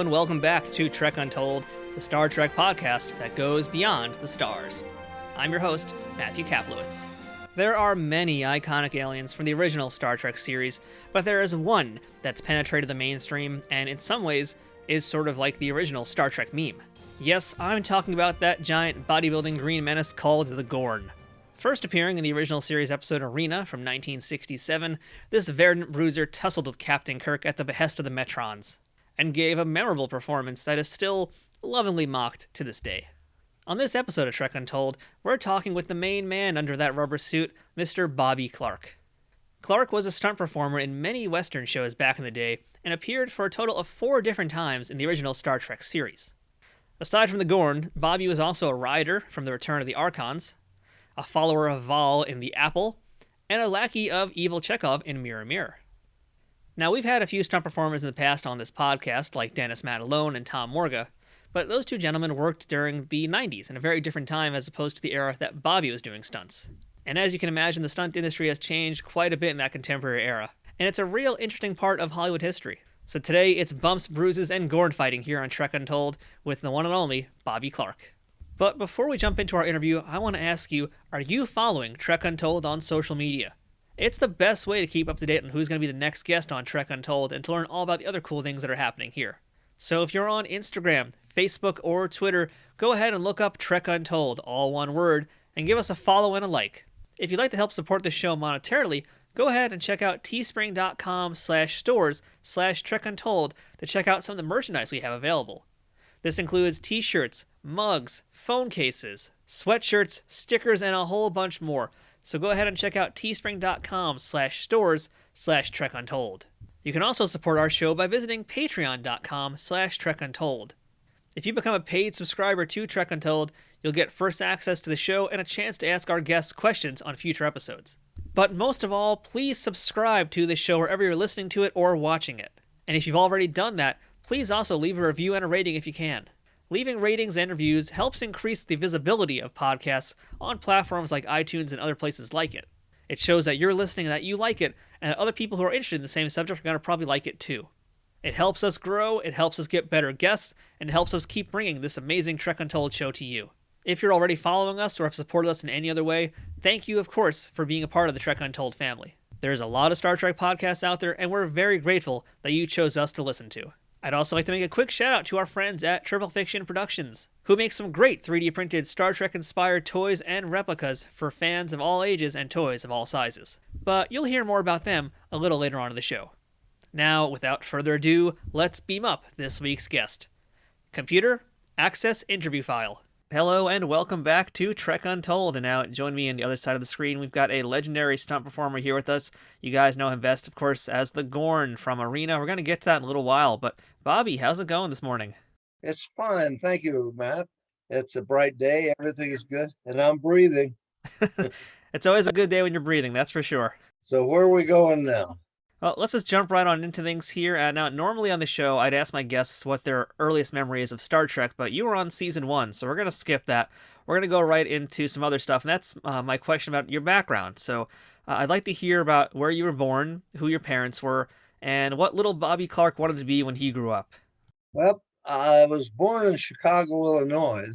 and welcome back to Trek Untold, the Star Trek podcast that goes beyond the stars. I'm your host, Matthew Kaplowitz. There are many iconic aliens from the original Star Trek series, but there is one that's penetrated the mainstream and in some ways is sort of like the original Star Trek meme. Yes, I'm talking about that giant bodybuilding green menace called the Gorn. First appearing in the original series episode Arena from 1967, this verdant bruiser tussled with Captain Kirk at the behest of the Metrons, and gave a memorable performance that is still lovingly mocked to this day. On this episode of Trek Untold, we're talking with the main man under that rubber suit, Mr. Bobby Clark. Clark was a stunt performer in many Western shows back in the day, and appeared for a total of 4 different times in the original Star Trek series. Aside from the Gorn, Bobby was also a rider from the Return of the Archons, a follower of Val in The Apple, and a lackey of Evil Chekhov in Mirror Mirror. Now, we've had a few stunt performers in the past on this podcast, like Dennis Matalone and Tom Morga, but those two gentlemen worked during the 90s in a very different time as opposed to the era that Bobby was doing stunts. And as you can imagine, the stunt industry has changed quite a bit in that contemporary era, and it's a real interesting part of Hollywood history. So today, it's bumps, bruises, and Gorn fighting here on Trek Untold with the one and only Bobby Clark. But before we jump into our interview, I want to ask you, are you following Trek Untold on social media? It's the best way to keep up to date on who's going to be the next guest on Trek Untold and to learn all about the other cool things that are happening here. So if you're on Instagram, Facebook, or Twitter, go ahead and look up Trek Untold, all one word, and give us a follow and a like. If you'd like to help support the show monetarily, go ahead and check out teespring.com/stores/TrekUntold to check out some of the merchandise we have available. This includes t-shirts, mugs, phone cases, sweatshirts, stickers, and a whole bunch more. So go ahead and check out teespring.com/stores/TrekUntold. You can also support our show by visiting patreon.com/TrekUntold. If you become a paid subscriber to Trek Untold, you'll get first access to the show and a chance to ask our guests questions on future episodes. But most of all, please subscribe to the show wherever you're listening to it or watching it. And if you've already done that, please also leave a review and a rating if you can. Leaving ratings and reviews helps increase the visibility of podcasts on platforms like iTunes and other places like it. It shows that you're listening and that you like it, and that other people who are interested in the same subject are going to probably like it too. It helps us grow, it helps us get better guests, and it helps us keep bringing this amazing Trek Untold show to you. If you're already following us or have supported us in any other way, thank you, of course, for being a part of the Trek Untold family. There's a lot of Star Trek podcasts out there, and we're very grateful that you chose us to listen to. I'd also like to make a quick shout out to our friends at Triple Fiction Productions, who make some great 3D printed Star Trek inspired toys and replicas for fans of all ages and toys of all sizes. But you'll hear more about them a little later on in the show. Now, without further ado, let's beam up this week's guest. Computer, access interview file. Hello and welcome back to Trek Untold, and now join me on the other side of the screen. We've got a legendary stunt performer here with us. You guys know him best, of course, as the Gorn from Arena. We're going to get to that in a little while, but Bobby, how's it going this morning? It's fine, thank you, Matt. It's a bright day, everything is good, and I'm breathing. It's always a good day when you're breathing, that's for sure. So where are we going now? Well, let's just jump right on into things here. Now, normally on the show, I'd ask my guests what their earliest memory is of Star Trek, but you were on Season 1, so we're going to skip that. We're going to go right into some other stuff, and that's my question about your background. So I'd like to hear about where you were born, who your parents were, and what little Bobby Clark wanted to be when he grew up. Well, I was born in Chicago, Illinois,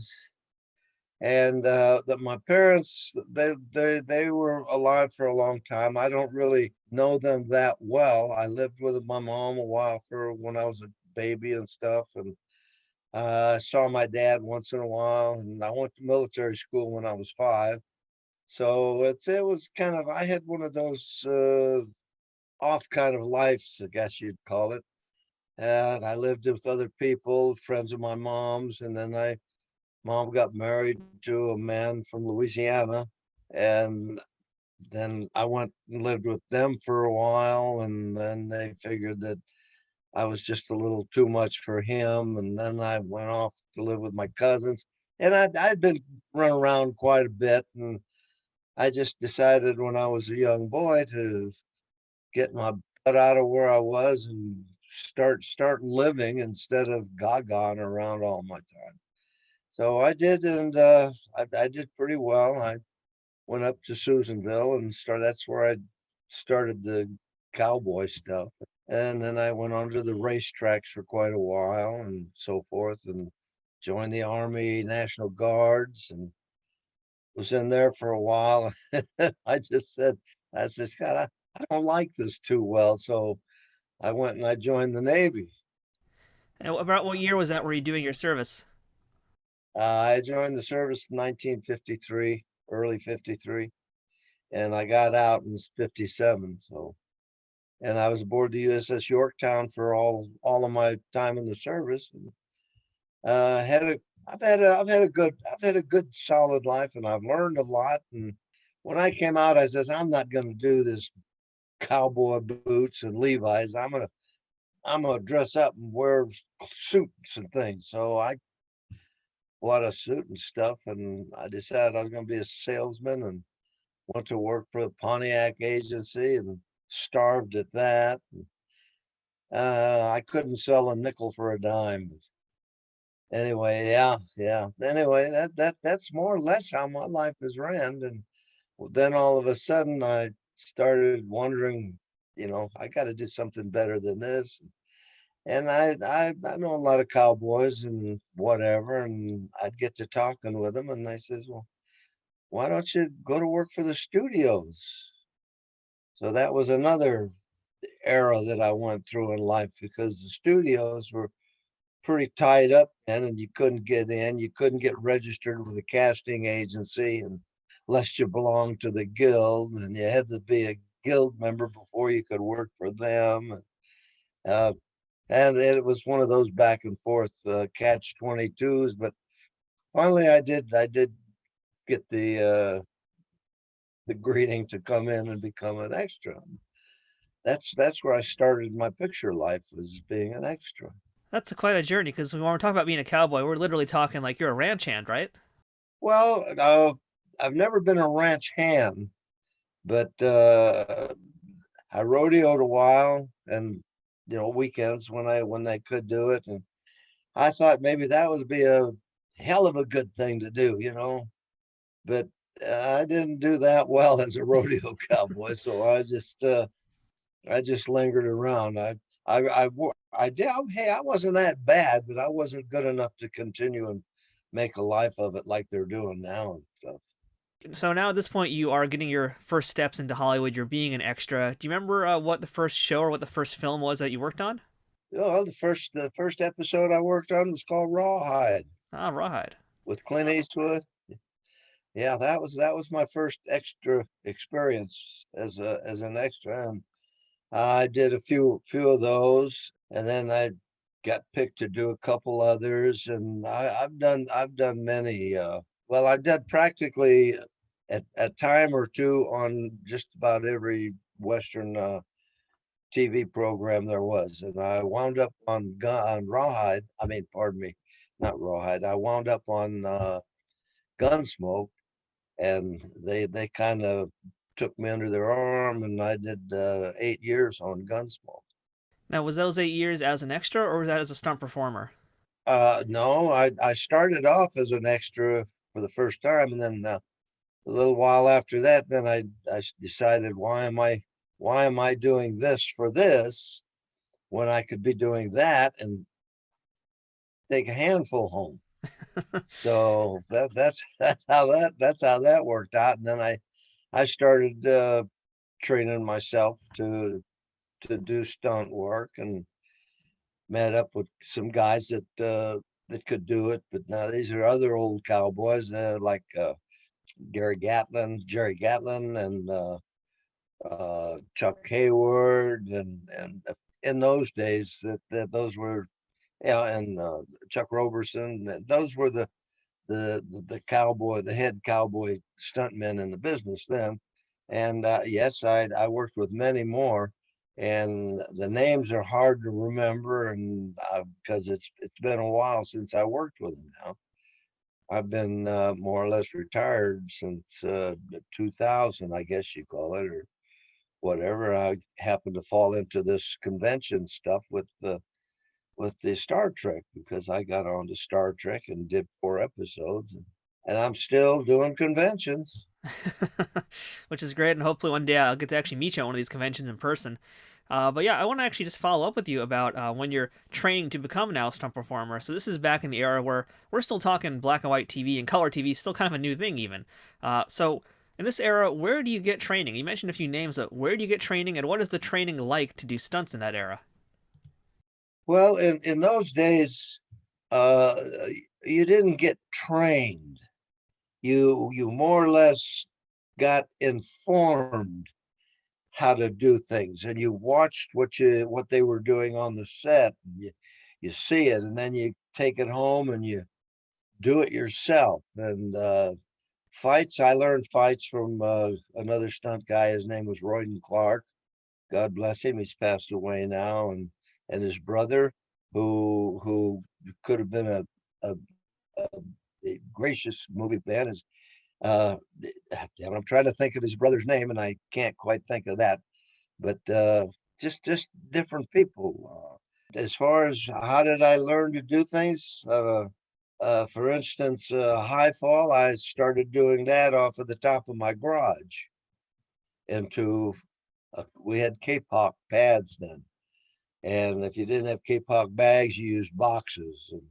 and that my parents, they were alive for a long time. I don't really know them that well. I lived with my mom a while for when I was a baby and stuff, and I saw my dad once in a while, and I went to military school when I was 5. So it was kind of, I had one of those off kind of lives, I guess you'd call it. And I lived with other people, friends of my mom's, and then mom got married to a man from Louisiana, and then I went and lived with them for a while, and then they figured that I was just a little too much for him, and then I went off to live with my cousins, and I'd been run around quite a bit, and I just decided when I was a young boy to get my butt out of where I was and start living instead of gaga around all my time. So I did, and I did pretty well. I went up to Susanville and that's where I started the cowboy stuff. And then I went on to the racetracks for quite a while and so forth, and joined the Army National Guards and was in there for a while. I just said, I said, "God, I don't like this too well." So I went and I joined the Navy. And about what year was that were you doing your service? I joined the service in 1953, early 53, and I got out in 57. So, and I was aboard the USS Yorktown for all of my time in the service. And, had a I've had a good solid life, and I've learned a lot. And when I came out, I says, I'm not going to do this cowboy boots and Levi's. I'm gonna dress up and wear suits and things. So I bought a suit and stuff, and I decided I was going to be a salesman, and went to work for the Pontiac agency and starved at that. I couldn't sell a nickel for a dime. Anyway, yeah, yeah. Anyway, that's more or less how my life has ran. And then all of a sudden, I started wondering, I got to do something better than this. And I know a lot of cowboys and whatever, and I'd get to talking with them, and they says, "Well, why don't you go to work for the studios?" So that was another era that I went through in life, because the studios were pretty tied up then, and you couldn't get in. You couldn't get registered with a casting agency unless you belonged to the guild, and you had to be a guild member before you could work for them. Uh, and it was one of those back and forth catch 22s. But finally, I did get the greeting to come in and become an extra. That's where I started my picture life, as being an extra. That's quite a journey because when we're talking about being a cowboy, we're literally talking like you're a ranch hand, right? Well, I've never been a ranch hand, but I rodeoed a while, and weekends when I could do it, and I thought maybe that would be a hell of a good thing to do, but I didn't do that well as a rodeo cowboy, so I just lingered around. I did. Hey, I wasn't that bad, but I wasn't good enough to continue and make a life of it like they're doing now and stuff. So now at this point, you are getting your first steps into Hollywood. You're being an extra. Do you remember what the first show or what the first film was that you worked on? Well, the first episode I worked on was called Rawhide Ah, Rawhide. with Clint Eastwood. Yeah, that was my first extra experience as an extra, and I did a few of those, and then I got picked to do a couple others, and I've done many. Well, I did practically a time or two on just about every Western TV program there was, and I wound up on Rawhide. I mean, pardon me, not Rawhide. I wound up on Gunsmoke, and they kind of took me under their arm, and I did 8 years on Gunsmoke. Now, was those 8 years as an extra or was that as a stunt performer? No, I started off as an extra for the first time, and then a little while after that, then I decided, why am I doing this for this when I could be doing that and take a handful home? So that's how that worked out. And then I started training myself to do stunt work, and met up with some guys that could do it. But now these are other old cowboys, like Jerry Gatlin, and Chuck Hayward, and in those days that those were, and Chuck Roberson. Those were the cowboy, the head cowboy stuntmen in the business then. And yes, I worked with many more, and the names are hard to remember, and because it's been a while since I worked with them now. I've been more or less retired since 2000, I guess you call it, or whatever. I happened to fall into this convention stuff with the Star Trek, because I got on to Star Trek and did 4 episodes, and I'm still doing conventions. Which is great, and hopefully one day I'll get to actually meet you at one of these conventions in person. But yeah, I want to actually just follow up with you about when you're training to become now a stunt performer. So this is back in the era where we're still talking black and white TV, and color TV is still kind of a new thing even. So in this era, where do you get training? You mentioned a few names, but where do you get training, and what is the training like to do stunts in that era? Well, in those days, uh, you didn't get trained. You more or less got informed how to do things, and you watched what they were doing on the set. And you see it, and then you take it home and you do it yourself. And fights, I learned fights from another stunt guy. His name was Royden Clark. God bless him. He's passed away now, and his brother, who could have been a, a gracious movie fan, is I'm trying to think of his brother's name, and I can't quite think of that. But just different people. As far as how did I learn to do things? For instance, high fall, I started doing that off of the top of my garage into, we had K-pop pads then. And if you didn't have K-pop bags, you used boxes and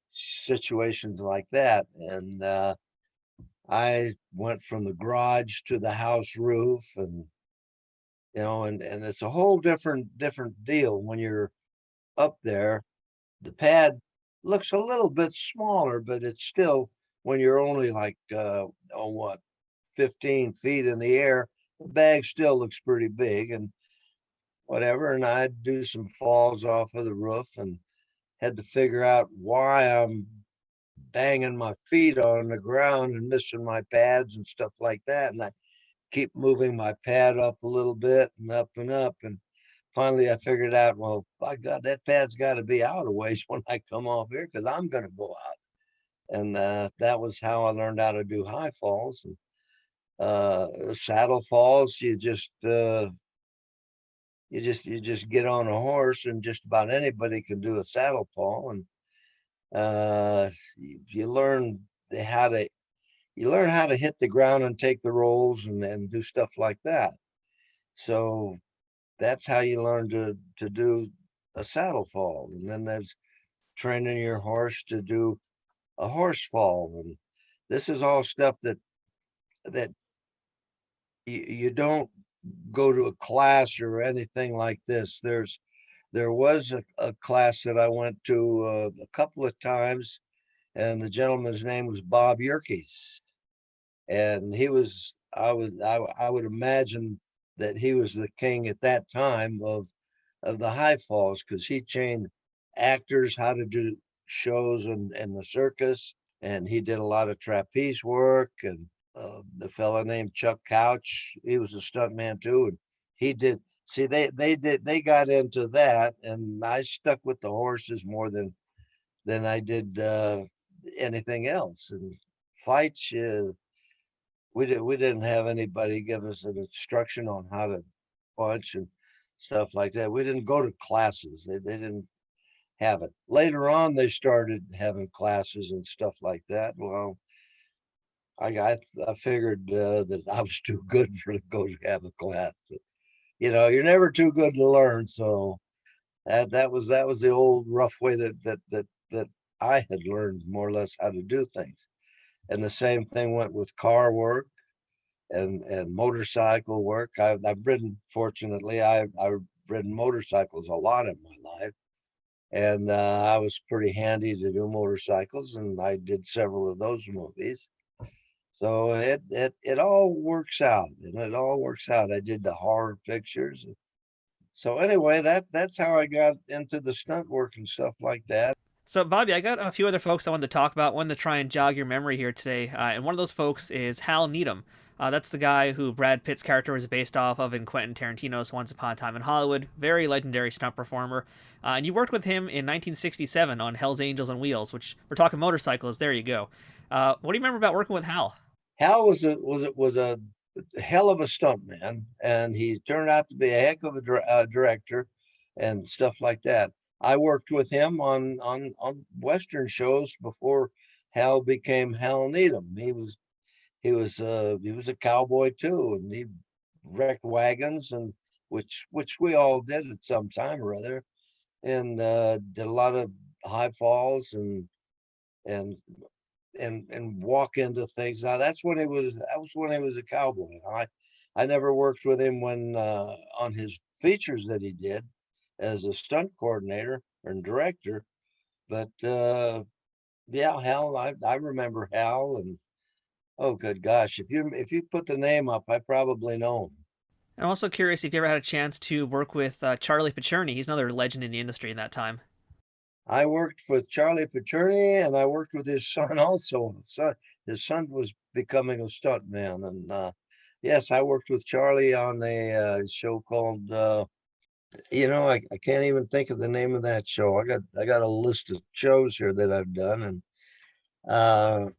situations like that. And I went from the garage to the house roof, and and it's a whole different deal when you're up there. The pad looks a little bit smaller, but it's still, when you're only like, oh, what, 15 feet in the air, the bag still looks pretty big and whatever. And I'd do some falls off of the roof and had to figure out why I'm banging my feet on the ground and missing my pads and stuff like that. And I keep moving my pad up a little bit and up and up. And finally I figured out, well, by God, that pad's got to be out a ways when I come off here, because I'm going to go out. And that was how I learned how to do high falls. And saddle falls, you just get on a horse, and just about anybody can do a saddle fall. And you learn how to hit the ground and take the rolls, and do stuff like that. So that's how you learn to do a saddle fall. And then there's training your horse to do a horse fall. And this is all stuff that you don't go to a class or anything like this. There was a class that I went to a couple of times, and the gentleman's name was Bob Yerkes. And I would imagine that he was the king at that time of the high falls, because he trained actors how to do shows in the circus, and he did a lot of trapeze work. And the fella named Chuck Couch, he was a stuntman too, and he did. See, they got into that, and I stuck with the horses more than I did anything else. And fights, we didn't have anybody give us an instruction on how to punch and stuff like that. We didn't go to classes. They didn't have it. Later on, they started having classes and stuff like that. Well, I figured that I was too good for to go to have a class. But, you're never too good to learn. So that was the old rough way that I had learned more or less how to do things. And the same thing went with car work and motorcycle work. I've ridden, fortunately, I've ridden motorcycles a lot in my life. And I was pretty handy to do motorcycles, and I did several of those movies. So it all works out, and it all works out. I did the horror pictures. So anyway, that's how I got into the stunt work and stuff like that. So, Bobby, I got a few other folks I wanted to talk about. Wanted to try and jog your memory here today, and one of those folks is Hal Needham. That's the guy who Brad Pitt's character was based off of in Quentin Tarantino's Once Upon a Time in Hollywood. Very legendary stunt performer. And you worked with him in 1967 on Hell's Angels on Wheels, which we're talking motorcycles. There you go. What do you remember about working with Hal? Hal was a hell of a stuntman, and he turned out to be a heck of a director and stuff like that. I worked with him on Western shows before Hal became Hal Needham. He was a cowboy too, and he wrecked wagons and which we all did at some time or other, and did a lot of high falls and and walk into things. Now that was when he was a cowboy. I never worked with him when on his features that he did as a stunt coordinator and director, but yeah, Hal, I remember Hal, and oh good gosh, if you put the name up, I probably know him. I'm also curious if you ever had a chance to work with Charlie Paterny. He's another legend in the industry in that time. I worked with Charlie Paterny, and I worked with his son also. His son was becoming a stuntman, and yes, I worked with Charlie on a show called I can't even think of the name of that show. I got a list of shows here that I've done, and uh,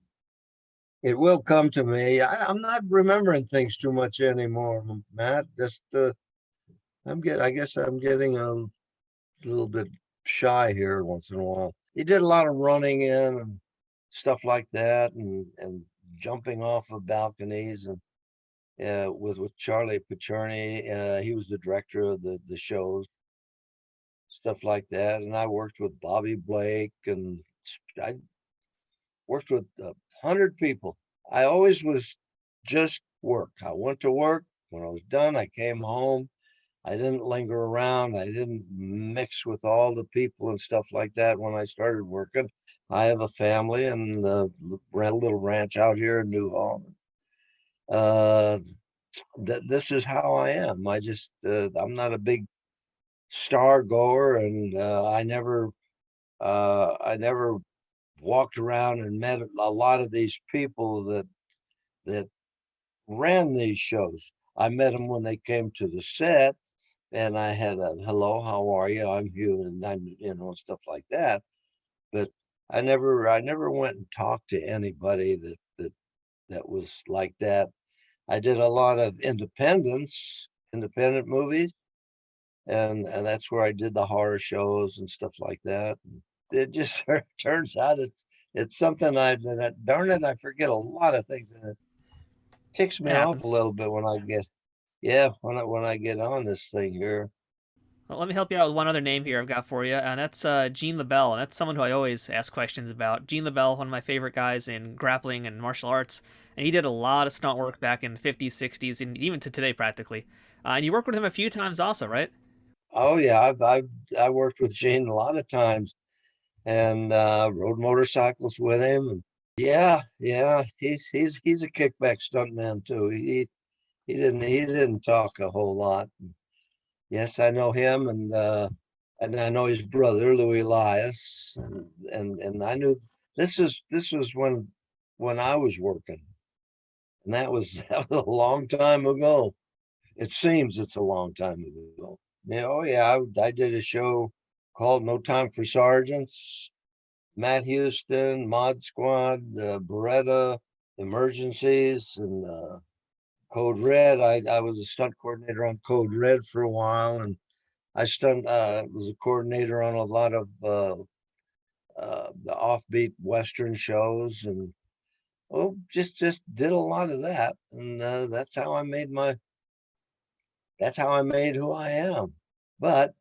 it will come to me. I'm not remembering things too much anymore, Matt. Just I guess I'm getting a little bit shy here once in a while. He did a lot of running in and stuff like that, and jumping off of balconies, and with Charlie Paterny. He was the director of the shows, stuff like that. And I worked with Bobby Blake, and I worked with 100 people. I always was just work. I went to work. When I was done, I came home. I didn't linger around. I didn't mix with all the people and stuff like that when I started working. I have a family and ran a little ranch out here in New Holland. Uh, this is how I am. I'm not a big star goer, and I never walked around and met a lot of these people that ran these shows. I met them when they came to the set, and I had a hello, how are you? I'm Hugh, and I'm stuff like that. But I never went and talked to anybody that was like that. I did a lot of independent movies, and that's where I did the horror shows and stuff like that. And it just turns out it's something darn it, I forget a lot of things, and it ticks It me off a happens. little bit when I get yeah when I get on this thing here. Well, let me help you out with one other name here I've got for you, and that's Gene Labelle, and that's someone who I always ask questions about. Gene Labelle, one of my favorite guys in grappling and martial arts, and he did a lot of stunt work back in the 50s, 60s, and even to today practically. And you worked with him a few times also, right? Oh yeah, I worked with Gene a lot of times, and rode motorcycles with him. And yeah, he's a kickback stuntman too. He didn't talk a whole lot. Yes, I know him, and I know his brother Louis Elias, and I knew this was when I was working, and that was a long time ago. It seems it's a long time ago. Yeah, oh yeah, I did a show called No Time for Sergeants, Matt Houston, Mod Squad, Beretta, Emergencies, and Code Red. I was a stunt coordinator on Code Red for a while, and was a coordinator on a lot of the offbeat Western shows, and oh, just did a lot of that, and that's how I made who I am. But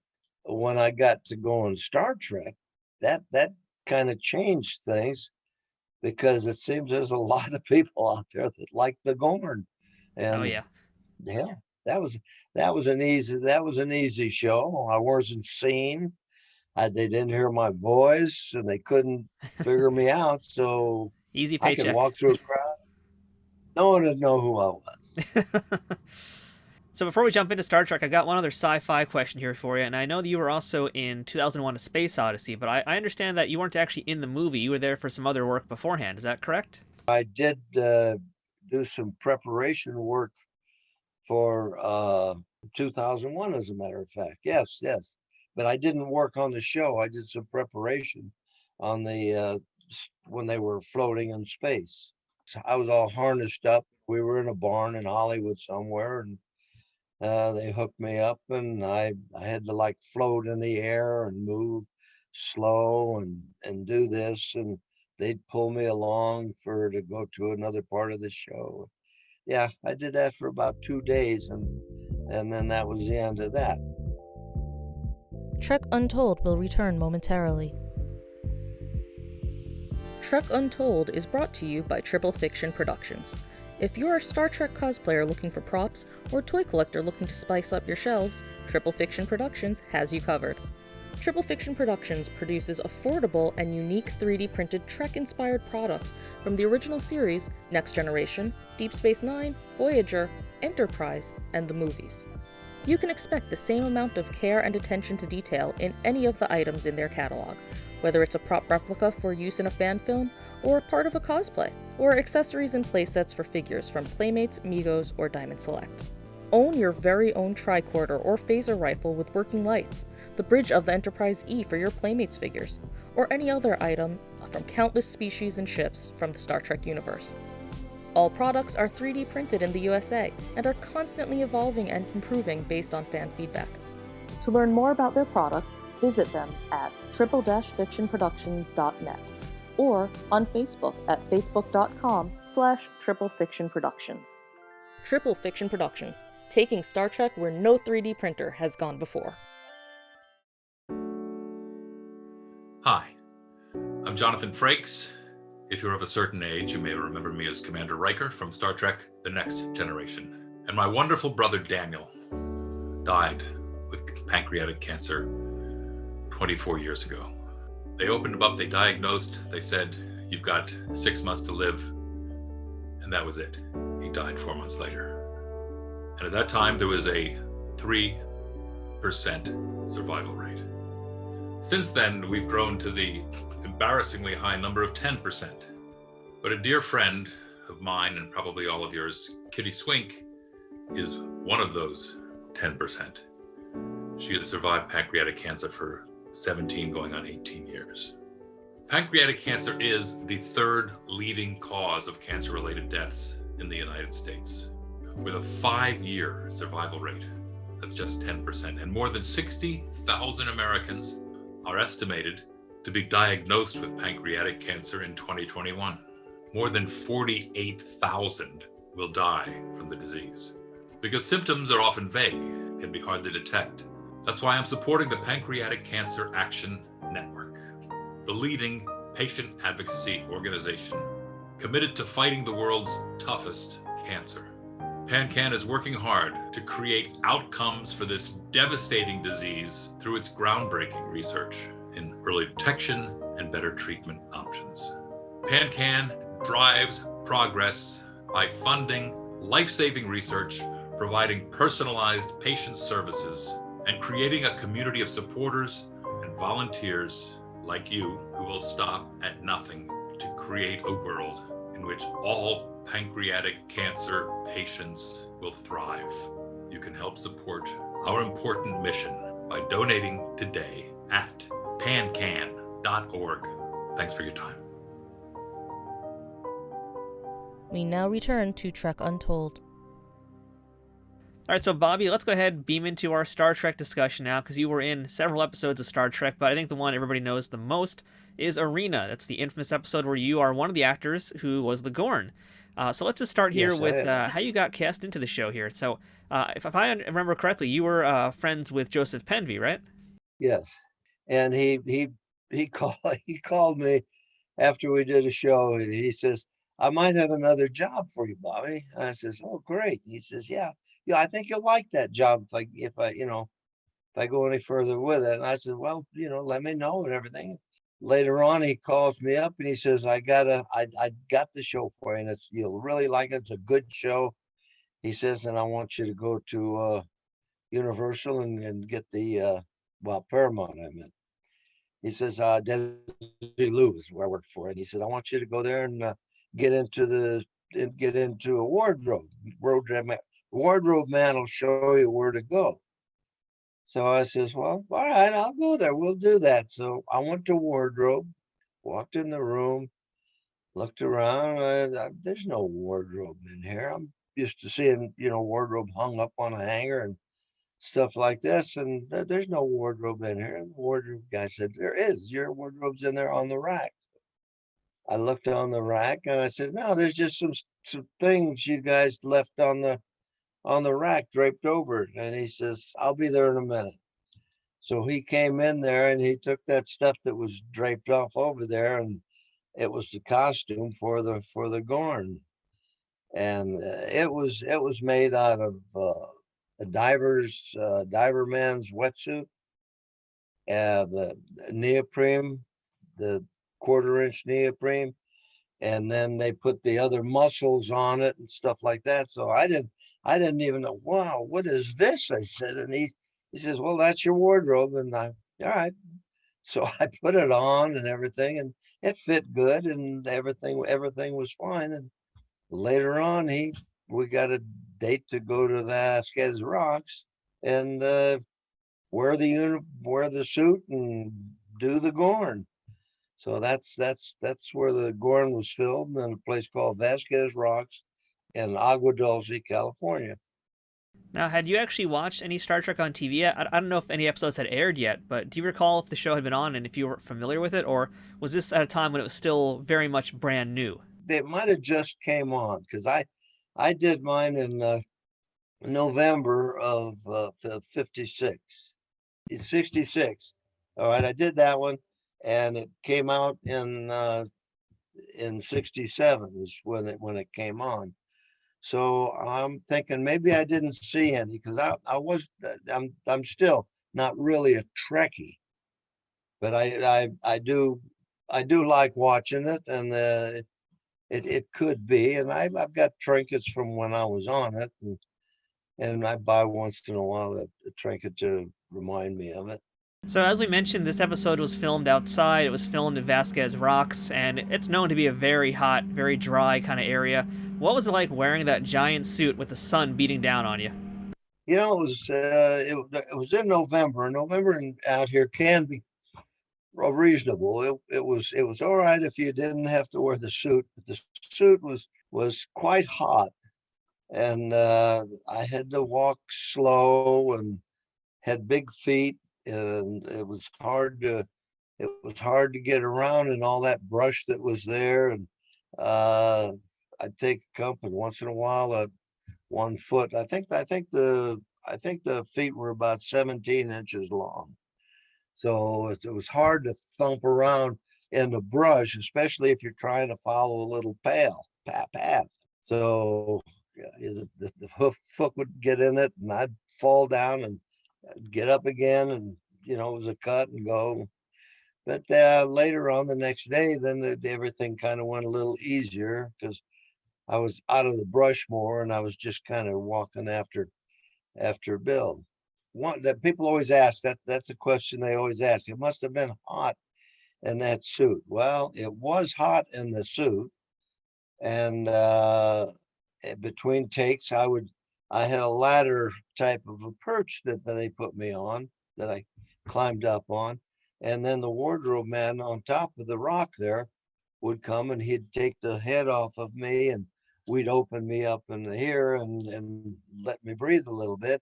when I got to go on Star Trek, that kind of changed things, because it seems there's a lot of people out there that like the Gorn, Oh and yeah. yeah, that was that was an easy show. I wasn't seen. They didn't hear my voice, and they couldn't figure me out. So Easy I could paycheck. walk through a crowd. No one would know who I was. So before we jump into Star Trek, I got one other sci-fi question here for you, and I know that you were also in 2001: A Space Odyssey, but I understand that you weren't actually in the movie. You were there for some other work beforehand. Is that correct? I did do some preparation work for 2001, as a matter of fact. Yes, yes. But I didn't work on the show. I did some preparation on the when they were floating in space. So I was all harnessed up. We were in a barn in Hollywood somewhere, and they hooked me up, and I had to like float in the air and move slow and do this, and they'd pull me along for to go to another part of the show. Yeah, I did that for about 2 days, and And then that was the end of that. Trek Untold will return momentarily. Trek Untold is brought to you by Triple Fiction Productions. If you're a Star Trek cosplayer looking for props, or toy collector looking to spice up your shelves, Triple Fiction Productions has you covered. Triple Fiction Productions produces affordable and unique 3D printed Trek-inspired products from the original series, Next Generation, Deep Space Nine, Voyager, Enterprise, and the movies. You can expect the same amount of care and attention to detail in any of the items in their catalog, whether it's a prop replica for use in a fan film, or a part of a cosplay, or accessories and playsets for figures from Playmates, Migos, or Diamond Select. Own your very own tricorder or phaser rifle with working lights, the bridge of the Enterprise E for your Playmates figures, or any other item from countless species and ships from the Star Trek universe. All products are 3D printed in the USA and are constantly evolving and improving based on fan feedback. To learn more about their products, visit them at triple-fictionproductions.net or on Facebook at facebook.com/triplefictionproductions. Triple Fiction Productions, taking Star Trek where no 3D printer has gone before. Hi, I'm Jonathan Frakes. If you're of a certain age, you may remember me as Commander Riker from Star Trek The Next Generation. And my wonderful brother Daniel died with pancreatic cancer 24 years ago. They opened him up, they diagnosed, they said, "You've got 6 months to live." And that was it. He died 4 months later. And at that time, there was a 3% survival rate. Since then, we've grown to the embarrassingly high number of 10%. But a dear friend of mine, and probably all of yours, Kitty Swink, is one of those 10%. She has survived pancreatic cancer for 17 going on 18 years. Pancreatic cancer is the third leading cause of cancer-related deaths in the United States, with a 5-year survival rate. That's just 10%. And more than 60,000 Americans are estimated to be diagnosed with pancreatic cancer in 2021. More than 48,000 will die from the disease. Because symptoms are often vague, can be hard to detect. That's why I'm supporting the Pancreatic Cancer Action Network, the leading patient advocacy organization committed to fighting the world's toughest cancer. PanCan is working hard to create outcomes for this devastating disease through its groundbreaking research in early detection and better treatment options. PanCan drives progress by funding life-saving research, providing personalized patient services, and creating a community of supporters and volunteers like you who will stop at nothing to create a world in which all pancreatic cancer patients will thrive. You can help support our important mission by donating today at pancan.org. Thanks for your time. We now return to Trek Untold. All right, so Bobby, let's go ahead and beam into our Star Trek discussion now, because you were in several episodes of Star Trek, but I think the one everybody knows the most is Arena. That's the infamous episode where you are one of the actors who was the Gorn. So let's just start here with how you got cast into the show here. So if I remember correctly, you were friends with Joseph Penvey, right? Yes. And he called me after we did a show, and he says, "I might have another job for you, Bobby." And I says, "Oh, great." He says, "Yeah, I think you'll like that job if I go any further with it." And I said, "Well, let me know and everything." Later on, he calls me up and he says, I got the show for you, and you'll really like it. It's a good show." He says, "And I want you to go to Universal and get the Paramount, I meant." He says, Desi Lewis, where I worked for it. He said, "I want you to go there and get into a wardrobe. Wardrobe man will show you where to go." So I says, "Well, all right, I'll go there. We'll do that." So I went to wardrobe, walked in the room, looked around. There's no wardrobe in here. I'm used to seeing, wardrobe hung up on a hanger and stuff like this, and there's no wardrobe in here. And the wardrobe guy said, "There is. Your wardrobe's in there on the rack." I looked on the rack and I said, "No, there's just some things you guys left on the on the rack draped over it. And he says, I'll be there in a minute. So he came in there and he took that stuff that was draped off over there, and it was the costume for the Gorn. And it was made out of a diver man's wetsuit, the neoprene, the 1/4-inch neoprene, and then they put the other muscles on it and stuff like that. So I didn't even know. Wow, what is this? I said, and he says, well, that's your wardrobe. And I, all right. So I put it on and everything, and it fit good, and everything was fine. And later on, we got a date to go to Vasquez Rocks and wear the suit and do the Gorn. So that's where the Gorn was filmed, in a place called Vasquez Rocks in Agua Dulce, California. Now, had you actually watched any Star Trek on TV yet? I don't know if any episodes had aired yet, but do you recall if the show had been on and if you were familiar with it, or was this at a time when it was still very much brand new? It might have just came on, because I did mine in November of 66. All right, I did that one, and it came out in 67 is when it came on. So I'm thinking maybe I didn't see any, because I'm still not really a Trekkie, but I do like watching it, and it could be, and I've got trinkets from when I was on it, and I buy once in a while a trinket to remind me of it. So, as we mentioned, this episode was filmed outside. It was filmed in Vasquez Rocks, and it's known to be a very hot, very dry kind of area. What was it like wearing that giant suit with the sun beating down on you? You know, it was in November. November out here can be reasonable. It was all right if you didn't have to wear the suit, but the suit was quite hot, and I had to walk slow and had big feet, and it was hard to get around in all that brush that was there. And I'd take a company once in a while, 1 foot. I think the feet were about 17 inches long. So it was hard to thump around in the brush, especially if you're trying to follow a little path. So yeah, the foot would get in it, and I'd fall down and get up again, and it was a cut and go. But later on the next day, then everything kind of went a little easier, because I was out of the brush more, and I was just kind of walking after Bill. One that people always ask, that's a question they always ask. It must have been hot in that suit. Well, it was hot in the suit, and between takes, I had a ladder type of a perch that they put me on, that I climbed up on, and then the wardrobe man on top of the rock there would come, and he'd take the head off of me, and we'd open me up in here and let me breathe a little bit.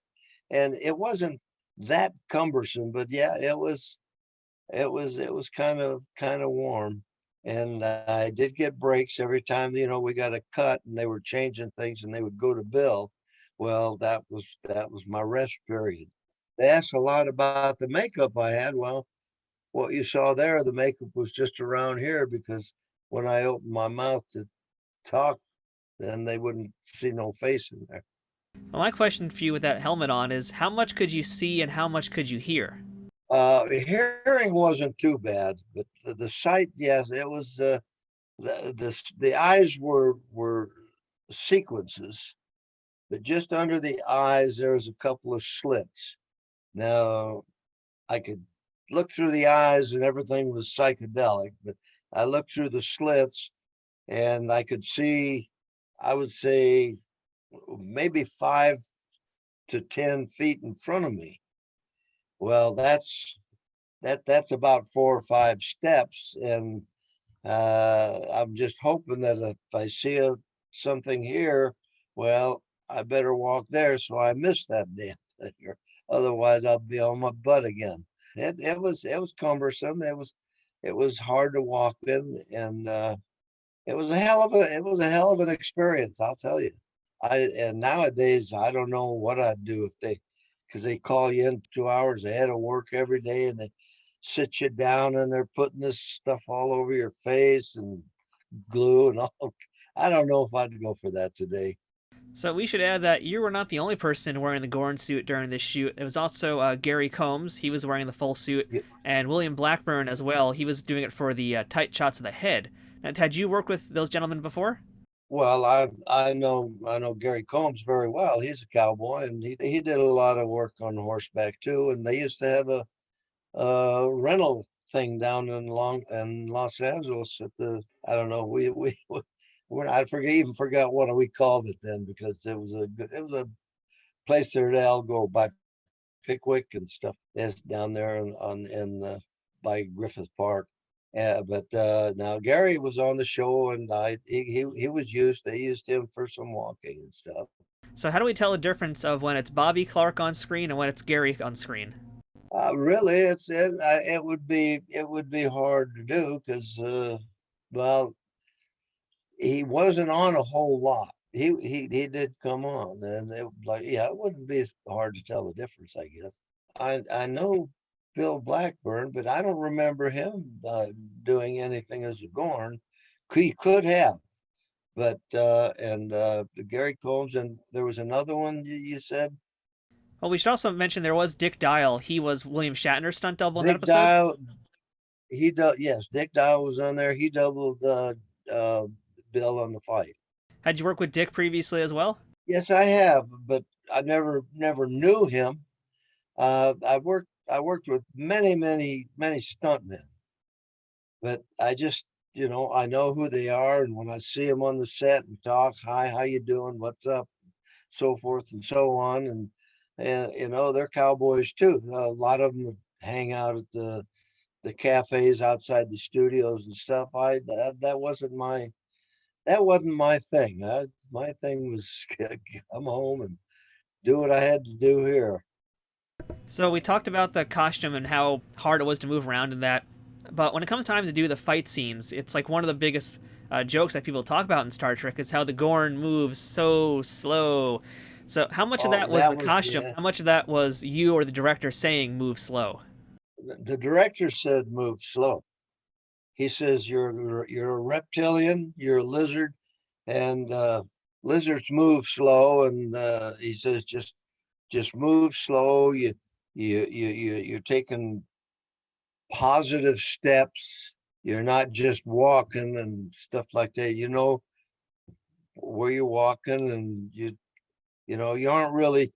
And it wasn't that cumbersome, but yeah, it was kind of warm. And I did get breaks every time, we got a cut and they were changing things and they would go to Bill. Well, that was my rest period. They asked a lot about the makeup I had. Well, what you saw there, the makeup was just around here, because when I opened my mouth to talk, then they wouldn't see no face in there. Well, my question for you with that helmet on is, how much could you see and how much could you hear? Hearing wasn't too bad, but the sight, yes, it was. The eyes were sequences, but just under the eyes there was a couple of slits. Now I could look through the eyes and everything was psychedelic, but I looked through the slits and I could see, I would say, maybe 5 to 10 feet in front of me. Well, that's about 4 or 5 steps, and I'm just hoping that if I see something here, well, I better walk there so I miss that damn thing, or otherwise I'll be on my butt again. It was cumbersome. It was hard to walk in, and it was a hell of an experience, I'll tell you. And nowadays I don't know what I'd do if because they call you in 2 hours ahead of work every day, and they sit you down and they're putting this stuff all over your face and glue and all. I don't know if I'd go for that today. So we should add that you were not the only person wearing the Gorn suit during this shoot. It was also Gary Combs. He was wearing the full suit, Yeah. and William Blackburn as well. He was doing it for the tight shots of the head. And had you worked with those gentlemen before? Well, I know Gary Combs very well. He's a cowboy, and he did a lot of work on horseback too. And they used to have a rental thing down in Los Angeles at the, I don't know, I forgot what we called it then, because it was a place there that I'll go by Pickwick and stuff. That's down there by Griffith Park. But now Gary was on the show, and he was they used him for some walking and stuff. So how do we tell the difference of when it's Bobby Clark on screen and when it's Gary on screen? Really, it would be hard to do because well, he wasn't on a whole lot. He did come on, and it wouldn't be hard to tell the difference, I guess. I know Bill Blackburn, but I don't remember him doing anything as a Gorn. He could have, but Gary Combs, and there was another one you said. Well, we should also mention there was Dick Dial. He was William Shatner's stunt double in that Dick episode. Dial, yes, Dick Dial was on there. He doubled Bill on the fight. Had you worked with Dick previously as well? Yes, I have, but I never knew him. I worked with many stuntmen, but I just, I know who they are, and when I see them on the set and talk, hi, how you doing, what's up, so forth and so on, and they're cowboys too. A lot of them hang out at the cafes outside the studios and stuff. That wasn't my thing. My thing was come home and do what I had to do here. So we talked about the costume and how hard it was to move around in that. But when it comes time to do the fight scenes, it's like one of the biggest jokes that people talk about in Star Trek is how the Gorn moves so slow. So how much of that was the costume? Yeah. How much of that was you or the director saying move slow? The director said move slow. He says you're a reptilian, you're a lizard, and lizards move slow. And he says just move slow. You're taking positive steps. You're not just walking and stuff like that. You know where you're walking, and you aren't really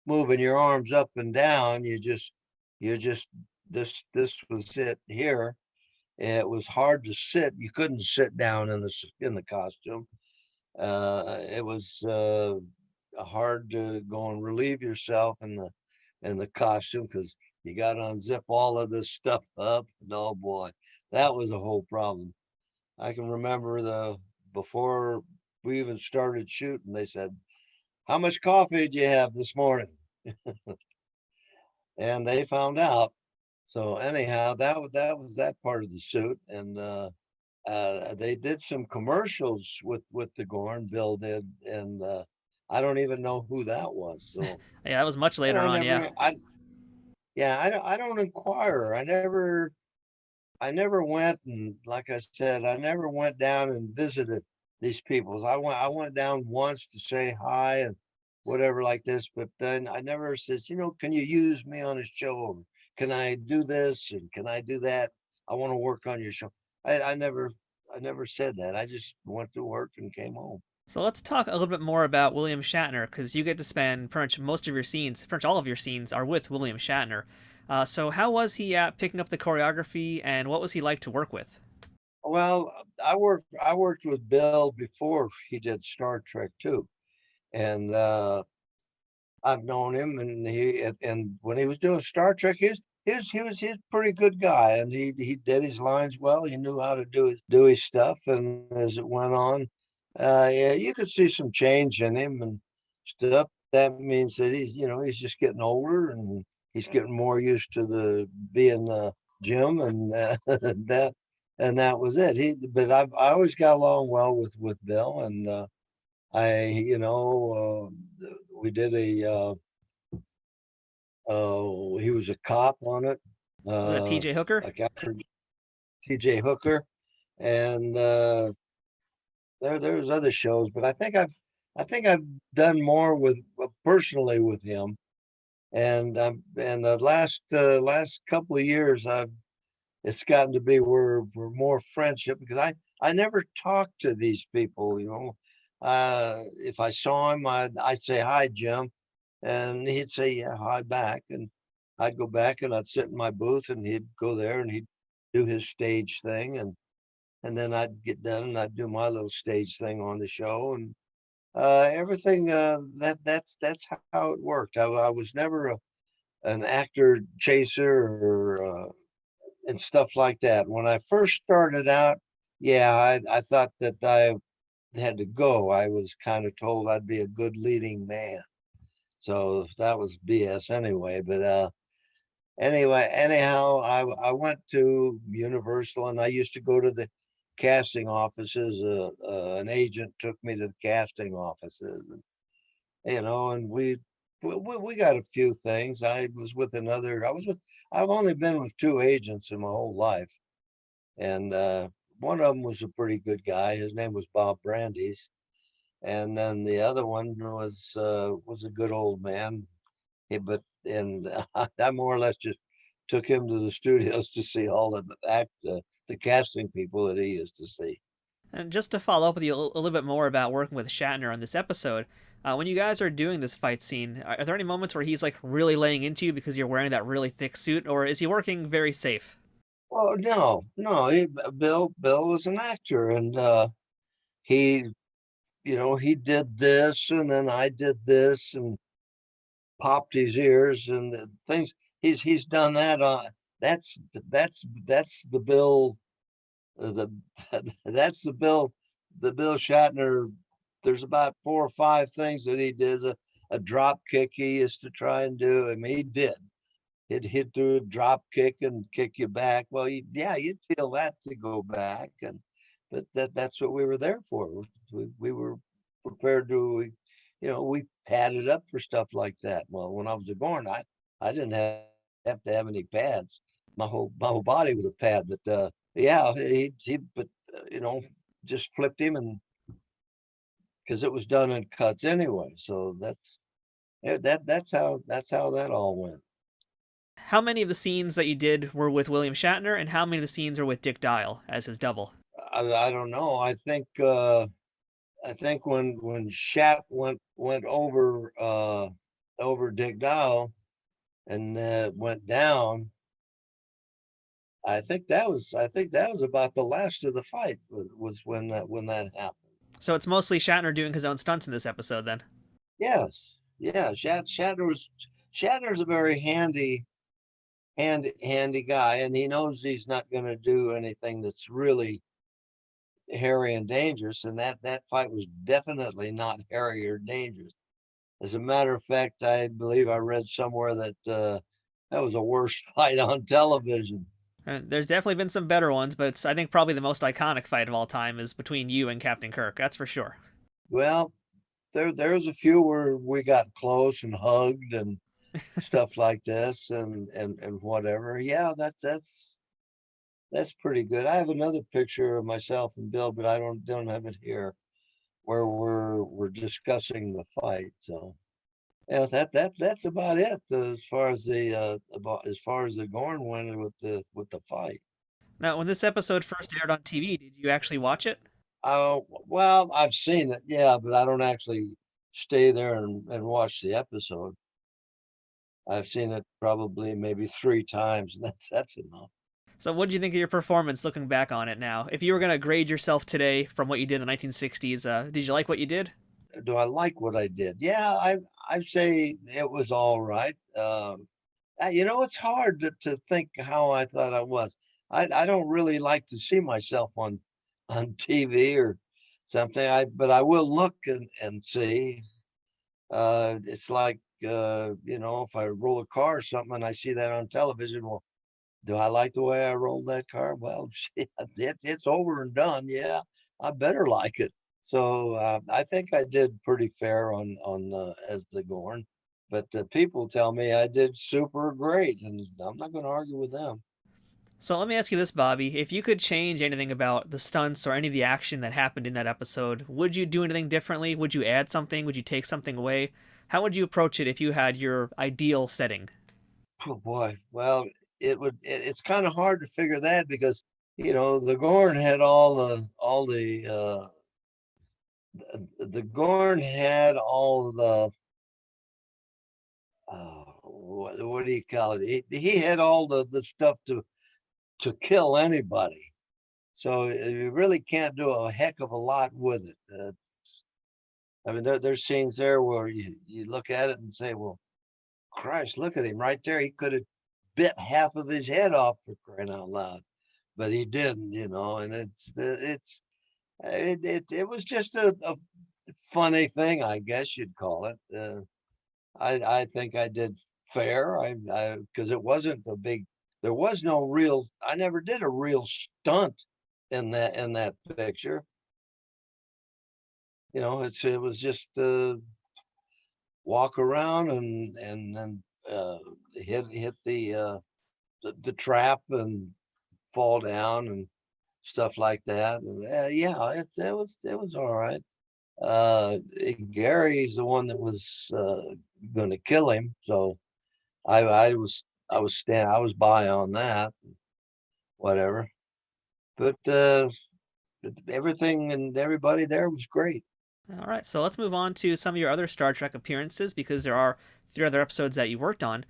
moving your arms up and down. This was it here. It was hard to sit. You couldn't sit down in the costume. It was hard to go and relieve yourself in the costume, because you got to unzip all of this stuff up. And oh boy, that was a whole problem. I can remember before we even started shooting, they said, "How much coffee did you have this morning?" And they found out. So anyhow, that was that part of the suit. And they did some commercials with the Gorn. Bill did, and I don't even know who that was. So yeah, that was much later on. I don't inquire. I never went, and like I said, I never went down and visited these people. I went down once to say hi and whatever like this, but then I never says, can you use me on a show? Can I do this and can I do that? I want to work on your show. I never said that. I just went to work and came home. So let's talk a little bit more about William Shatner, because you get to spend pretty much all of your scenes are with William Shatner. So how was he at picking up the choreography, and what was he like to work with? Well, I worked with Bill before he did Star Trek too, and I've known him, and when he was doing Star Trek, he's a pretty good guy, and he did his lines well. He knew how to do his stuff, and as it went on, you could see some change in him and stuff. That means that he's just getting older, and he's getting more used to being Jim, and that was it. But I always got along well with Bill, and We did he was a cop on it, Was that TJ Hooker? like after TJ Hooker, and there's other shows, but I think I've done more with personally with him, and the last couple of years it's gotten to be we're more friendship because I never talked to these people, you know. If I saw him, I'd say hi, Jim, and he'd say yeah, hi back, and I'd go back and I'd sit in my booth, and he'd go there and he'd do his stage thing, and then I'd get done and I'd do my little stage thing on the show, and everything that's how it worked. I was never an actor chaser or and stuff like that. When I first started out, yeah, I thought that I had to go. I was kind of told I'd be a good leading man. So that was BS anyway. But anyhow, I went to Universal and I used to go to the casting offices. An agent took me to the casting offices, and, and we got a few things. I've only been with two agents in my whole life. And one of them was a pretty good guy. His name was Bob Brandeis. And then the other one was a good old man. I more or less just took him to the studios to see all the casting people that he used to see. And just to follow up with you a little bit more about working with Shatner on this episode, when you guys are doing this fight scene, are there any moments where he's like really laying into you because you're wearing that really thick suit, or is he working very safe? Oh no, Bill was an actor, and he he did this, and then I did this, and popped his ears and things. He's done that. That's that's the Bill. The that's the Bill Shatner. There's about 4 or 5 things that he did. A drop kick he used to try and do. I mean, he did. He'd hit through a drop kick and kick you back. Well, you'd feel that to go back, but that's what we were there for. We were prepared to, we padded up for stuff like that. Well, when I was a Gorn, I didn't have to have any pads. My whole body was a pad, but yeah, but just flipped him, and because it was done in cuts anyway. So that's how that all went. How many of the scenes that you did were with William Shatner, and how many of the scenes were with Dick Dial as his double? I don't know. I think when Shat went over Dick Dial and went down, I think that was about the last of the fight was when that happened. So it's mostly Shatner doing his own stunts in this episode, then. Yes, yeah. Shatner's a very handy guy, and he knows he's not going to do anything that's really hairy and dangerous, and that fight was definitely not hairy or dangerous. As a matter of fact, I believe I read somewhere that that was a worst fight on television. There's definitely been some better ones, but I think probably the most iconic fight of all time is between you and Captain Kirk. That's for sure. Well, there's a few where we got close and hugged and stuff like this, and whatever. Yeah, that's pretty good. I have another picture of myself and Bill, but I don't have it here, where we're discussing the fight. So yeah, that's about it as far as the Gorn went with the fight. Now, when this episode first aired on TV, did you actually watch it? Oh well, I've seen it, yeah, but I don't actually stay there and watch the episode. I've seen it probably maybe 3 times, and that's enough. So, what did you think of your performance looking back on it now? If you were going to grade yourself today from what you did in the 1960s, did you like what you did? Do I like what I did? Yeah, I say it was all right. It's hard to think how I thought I was. I don't really like to see myself on TV or something. But I will look and see. It's like if I roll a car or something and I see that on television, well, do I like the way I rolled that car? Well, shit, it's over and done. Yeah, I better like it. So I think I did pretty fair on as the Gorn, but the people tell me I did super great, and I'm not going to argue with them. So let me ask you this, Bobby. If you could change anything about the stunts or any of the action that happened in that episode, would you do anything differently? Would you add something? Would you take something away? How would you approach it if you had your ideal setting? Oh boy, well, it's kind of hard to figure that because the Gorn had the Gorn had all the what do you call it? He had all the stuff to kill anybody. So you really can't do a heck of a lot with it. I mean, there's scenes there where you look at it and say, well, Christ, look at him right there. He could have bit half of his head off, for crying out loud, but he didn't, and it was just a funny thing, I guess you'd call it. I think I did fair. Because it wasn't a big. There was no real. I never did a real stunt in that picture. It was just walk around and then hit the trap and fall down and stuff like that. And yeah, it was all right. Gary's the one that was going to kill him, so I was by on that, whatever. But everything and everybody there was great. All right, so let's move on to some of your other Star Trek appearances because there are 3 other episodes that you worked on.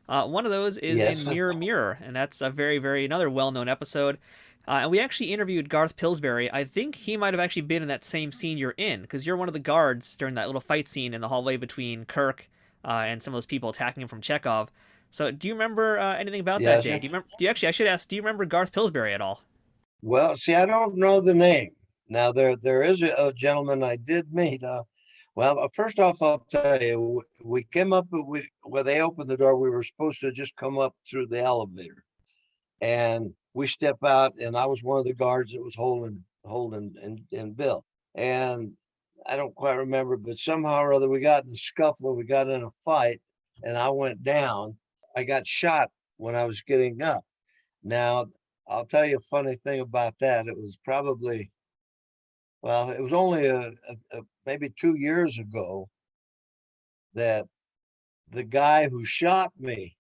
One of those is Yes. in Mirror Mirror, and that's a very, very another well-known episode. And we actually interviewed Garth Pillsbury. I think he might have actually been in that same scene you're in because you're one of the guards during that little fight scene in the hallway between Kirk and some of those people attacking him from Chekhov. So, do you remember anything about that Yes. day? Do you remember? I should ask. Do you remember Garth Pillsbury at all? Well, see, I don't know the name. Now there is a gentleman I did meet. Well, first off, I'll tell you, we came up when they opened the door. We were supposed to just come up through the elevator, and we step out, and I was one of the guards that was holding and Bill. And I don't quite remember, but somehow or other we got in a scuffle, we got in a fight, and I went down. I got shot when I was getting up. Now, I'll tell you a funny thing about that. It was probably, well, it was only maybe 2 years ago that the guy who shot me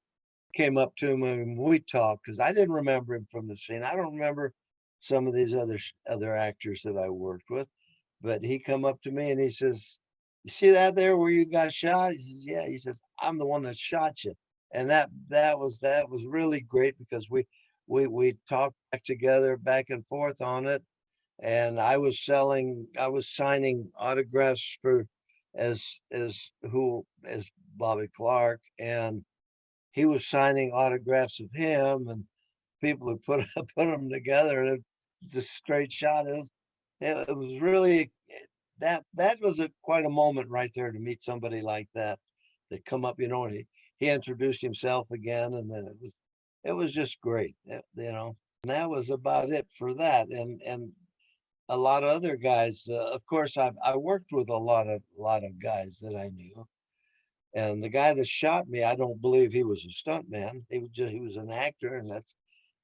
came up to me and we talked because I didn't remember him from the scene. I don't remember some of these other actors that I worked with, but he come up to me and he says, "You see that there where you got shot?" He says, "Yeah." He says, "I'm the one that shot you," and that was really great because we talked back together back and forth on it, and I was signing autographs for as Bobby Clark, and he was signing autographs of him, and people who put put them together, and just straight shot. It was really that was quite a moment right there to meet somebody like that come up, and he introduced himself again, and then it was just great, And that was about it for that, and a lot of other guys. Of course, I worked with a lot of guys that I knew. And the guy that shot me, I don't believe he was a stuntman. He was an actor, and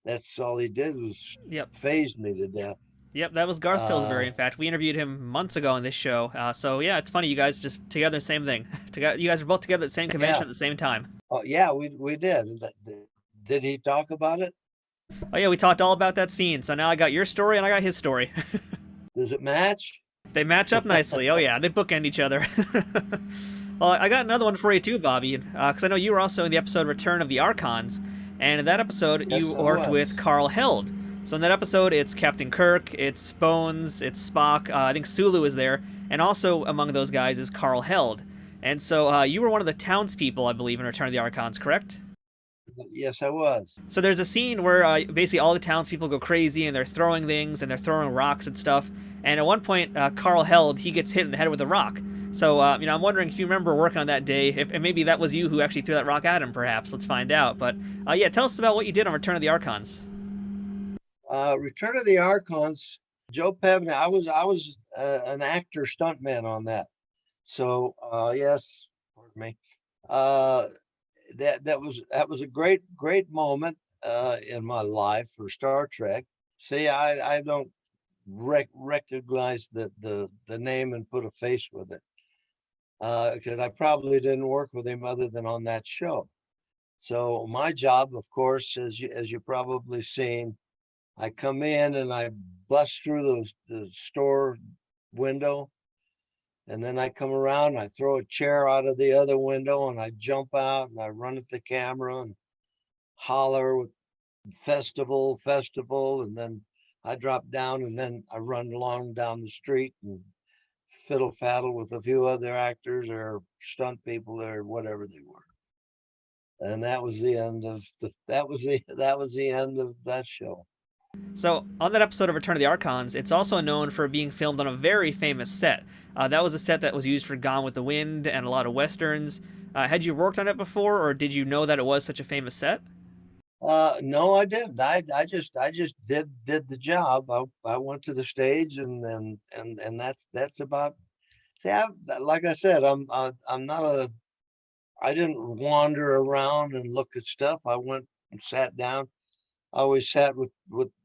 that's all he did was Yep. phased me to death. Yep, that was Garth Pillsbury. In fact, we interviewed him months ago on this show. So yeah, it's funny you guys just together, same thing. You guys were both together at the same convention at the same time. Oh yeah, we did. Did he talk about it? Oh yeah, we talked all about that scene. So now I got your story and I got his story. Does it match? They match up nicely. Oh yeah, they bookend each other. Well, I got another one for you too, Bobby, because I know you were also in the episode Return of the Archons, and in that episode Yes, you I worked was. with Carl Held. So in that episode, it's Captain Kirk, it's Bones, it's Spock. I think Sulu is there, and also among those guys is Carl Held. And so you were one of the townspeople, I believe, in Return of the Archons, correct? Yes, I was. So there's a scene where basically all the townspeople go crazy and they're throwing things and they're throwing rocks and stuff. And at one point, Carl Held, he gets hit in the head with a rock. So, I'm wondering if you remember working on that day, and maybe that was you who actually threw that rock at him, perhaps. Let's find out. But, yeah, tell us about what you did on Return of the Archons. Return of the Archons, Joe Pevney, I was an actor stuntman on that. So yes, pardon me. Uh, that was a great moment in my life for Star Trek. See, I don't recognize the name and put a face with it because I probably didn't work with him other than on that show. So my job, of course, as you probably seen, I come in and I bust through the store window, and then I come around and I throw a chair out of the other window and I jump out and I run at the camera and holler with festival, and then I drop down and then I run along down the street and fiddle faddle with a few other actors or stunt people or whatever they were. And that was the end of the end of that show. So, on that episode of Return of the Archons, it's also known for being filmed on a very famous set. That was a set that was used for Gone with the Wind and a lot of westerns. Had you worked on it before, or did you know that it was such a famous set? No, I didn't. I just did the job. I went to the stage and that's about. See, like I said, I'm not a. I didn't wander around and look at stuff. I went and sat down. I always sat with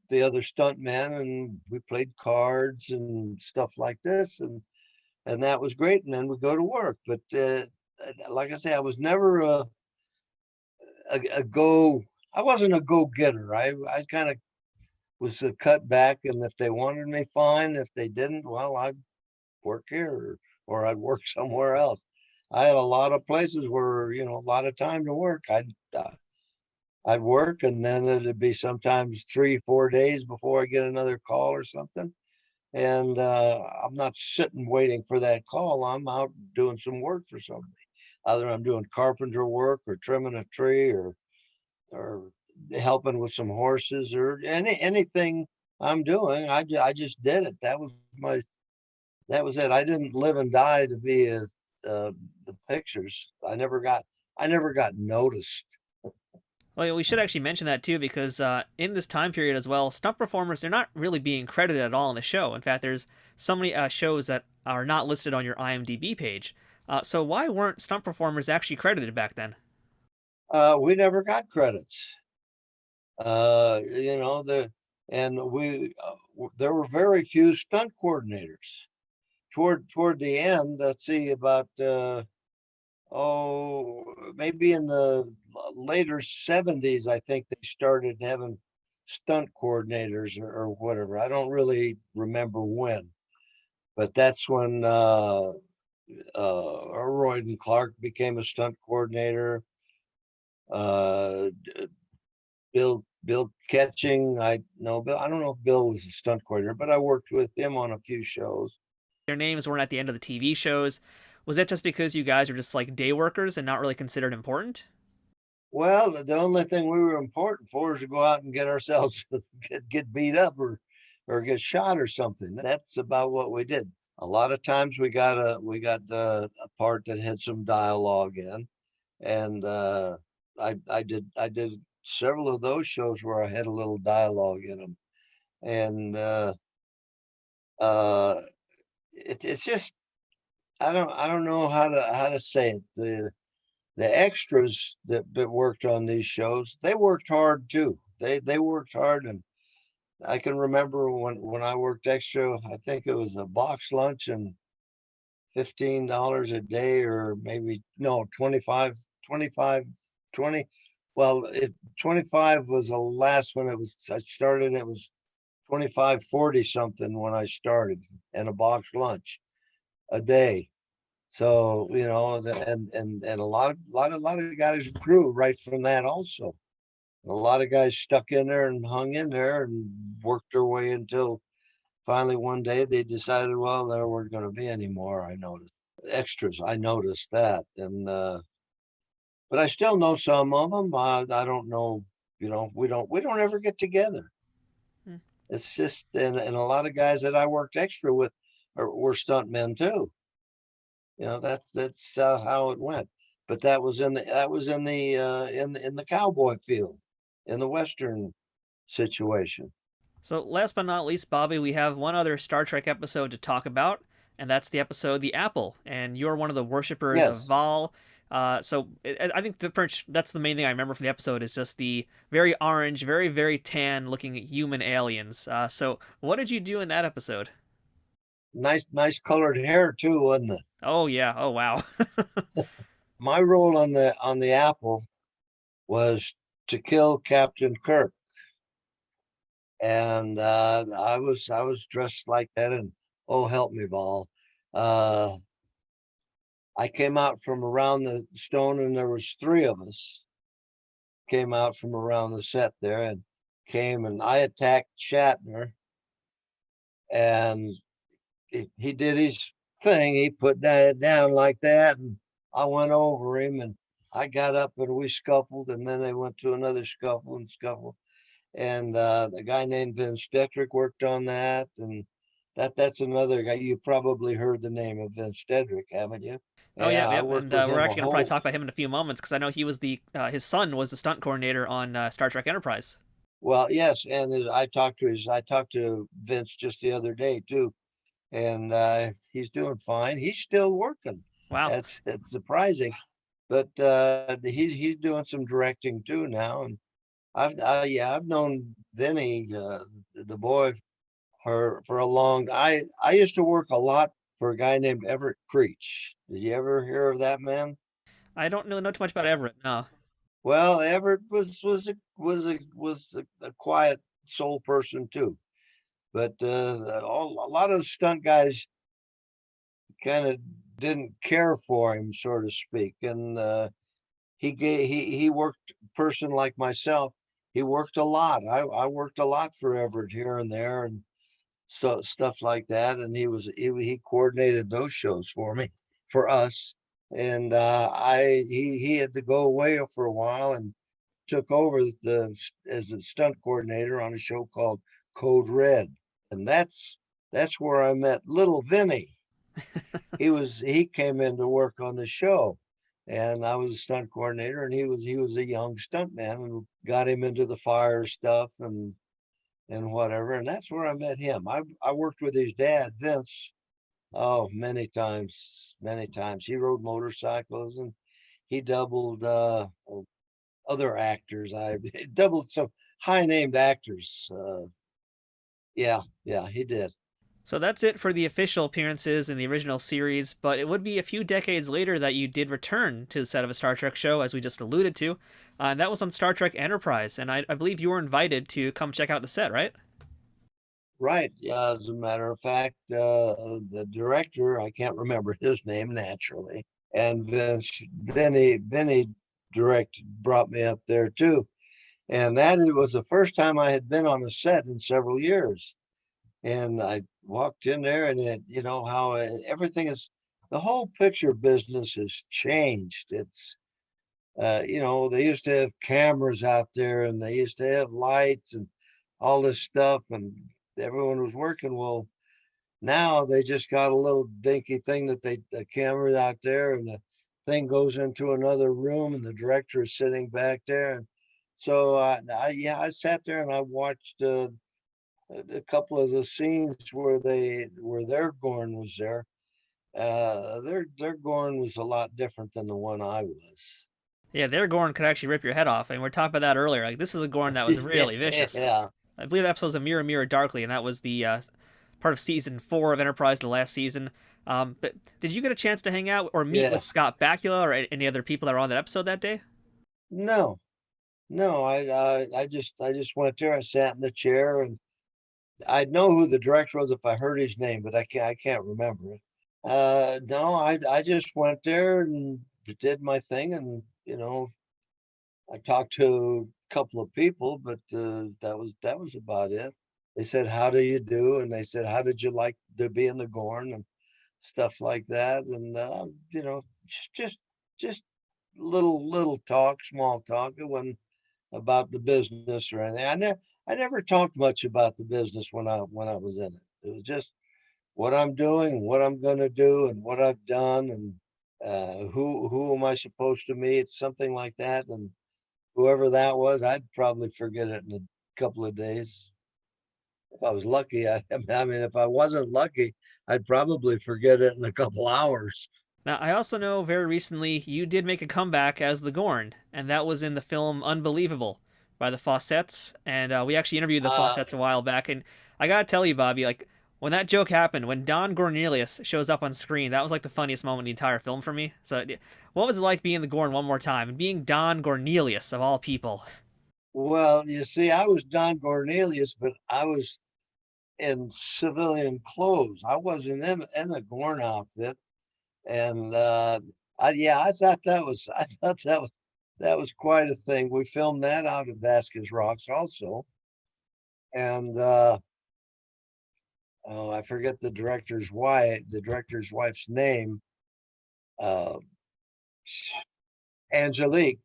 the other stuntmen and we played cards and stuff like this, and that was great. And then we go to work. But like I say, I was never a go. I wasn't a go getter. I kind of was a cut back, and if they wanted me, fine. If they didn't, well, I'd work here or I'd work somewhere else. I had a lot of places where a lot of time to work. I'd work, and then it'd be sometimes 3-4 days before I get another call or something. And I'm not sitting waiting for that call. I'm out doing some work for somebody. Either I'm doing carpenter work or trimming a tree or helping with some horses or anything I'm doing. I just did it. That was it. I didn't live and die to be the pictures. I never got noticed. Well, we should actually mention that too, because in this time period as well, stunt performers, they're not really being credited at all in the show. In fact, there's so many shows that are not listed on your IMDb page. So why weren't stunt performers actually credited back then? We never got credits. You know, there were very few stunt coordinators. Toward the end, let's see, about maybe in the later 70s, I think they started having stunt coordinators or whatever. I don't really remember when, but that's when Royden Clark became a stunt coordinator. Uh, Bill Ketching, I know Bill. I don't know if Bill was a stunt coordinator, but I worked with him on a few shows. Their names weren't at the end of the TV shows. Was that just because you guys were just like day workers and not really considered important? Well, the only thing we were important for is to go out and get ourselves get beat up or get shot or something. That's about what we did. A lot of times we got a part that had some dialogue in, and I did several of those shows where I had a little dialogue in them, and uh, it's just I don't know how to say it. The extras that worked on these shows, they worked hard too. They worked hard, and I can remember when I worked extra, I think it was a box lunch and $15 a day, or maybe no, 25, 20. Well, 25 was the last one. I started, it was 25, 40 something when I started, and a box lunch a day. So, and a lot of guys grew right from that also. A lot of guys stuck in there and hung in there and worked their way until finally one day they decided, well, there weren't going to be any more. I noticed extras. I noticed that, and but I still know some of them. I don't know. We don't ever get together. Hmm. It's just, and a lot of guys that I worked extra with were stuntmen too. That's how it went. But that was in the cowboy field, in the Western situation. So, last but not least, Bobby, we have one other Star Trek episode to talk about, and that's the episode The Apple. And you're one of the worshippers of Yes, Val. I think that's the main thing I remember from the episode is just the very orange, very, very tan looking human aliens. So, what did you do in that episode? nice colored hair too, wasn't it? Oh, yeah. Oh, wow. My role on the Apple was to kill Captain Kirk, and I was dressed like that, and oh help me, Val. Uh, I came out from around the stone, and there was three of us came out from around the set there, and came and I attacked Shatner, and he did his thing. He put that down like that, and I went over him, and I got up, and we scuffled, and then they went to another scuffle and scuffle. And the guy named Vince Dedrick worked on that, and that's another guy. You probably heard the name of Vince Dedrick, haven't you? Oh, yeah, Yeah, I yep. worked And with we're him a actually going to probably whole. talk about him in a few moments because I know he was his son was the stunt coordinator on Star Trek Enterprise. Well, yes, and I talked to Vince just the other day too, and he's doing fine. He's still working. Wow. That's surprising, but he's doing some directing too now. And I've known Vinny, the boy, for a long. I used to work a lot for a guy named Everett Creech. Did you ever hear of that man? I don't really know too much about Everett. No. Well, Everett was a quiet soul person too, but a lot of the stunt guys kind of didn't care for him, so to speak. And he worked person like myself. He worked a lot. I worked a lot for Everett here and there and stuff like that. And he coordinated those shows for me, for us. And he had to go away for a while and took over the as a stunt coordinator on a show called Code Red. And that's where I met little Vinny. He came in to work on the show, and I was a stunt coordinator, and he was a young stuntman, and got him into the fire stuff and whatever. And that's where I met him. I worked with his dad, Vince. Oh, many times. He rode motorcycles, and he doubled other actors. I doubled some high named actors. Yeah, he did. So that's it for the official appearances in the original series, but it would be a few decades later that you did return to the set of a Star Trek show, as we just alluded to. And that was on Star Trek Enterprise, and I believe you were invited to come check out the set, right? Right. Yeah, as a matter of fact, the director, I can't remember his name naturally, and Vinny brought me up there too. And that it was the first time I had been on a set in several years. And I walked in there, and you know how everything is, the whole picture business has changed. It's you know, they used to have cameras out there, and they used to have lights and all this stuff, and everyone was working. Well, now they just got a little dinky thing that the camera out there, and the thing goes into another room, and the director is sitting back there. And so I sat there and I watched a couple of the scenes where their Gorn was there. Their Gorn was a lot different than the one I was. Yeah, their Gorn could actually rip your head off, and we are talking about that earlier. Like, this is a Gorn that was really vicious. Yeah, I believe the episode was a Mirror Mirror Darkly, and that was the part of season 4 of Enterprise, the last season. But did you get a chance to hang out or meet yeah. with Scott Bakula or any other people that were on that episode that day? No, no. I just went there. I sat in the chair, and I'd know who the director was if I heard his name, but I can't remember it. No, I just went there and did my thing, and you know, I talked to a couple of people, but that was about it. They said, "How do you do?" And they said, "How did you like to be in the Gorn?" And stuff like that. And you know, just little talk, small talk. It wasn't about the business or anything. I never talked much about the business when I was in it. It was just what I'm doing, what I'm going to do, and what I've done, and who am I supposed to meet, something like that. And whoever that was, I'd probably forget it in a couple of days. if I was lucky, I mean, if I wasn't lucky, I'd probably forget it in a couple hours. Now, I also know very recently you did make a comeback as the Gorn, and that was in the film Unbelievable by the Fawcettes. And we actually interviewed the Uh, Fawcettes a while back. And I gotta tell you, Bobby, like, when that joke happened, when Don Cornelius shows up on screen, that was like the funniest moment in the entire film for me. So, what was it like being the Gorn one more time and being Don Cornelius of all people? well, you see, I was Don Cornelius, but I was in civilian clothes. I wasn't in a Gorn outfit. And I thought that was quite a thing. We filmed that out at Vasquez Rocks also. And oh, I forget the director's wife's name, uh, Angelique.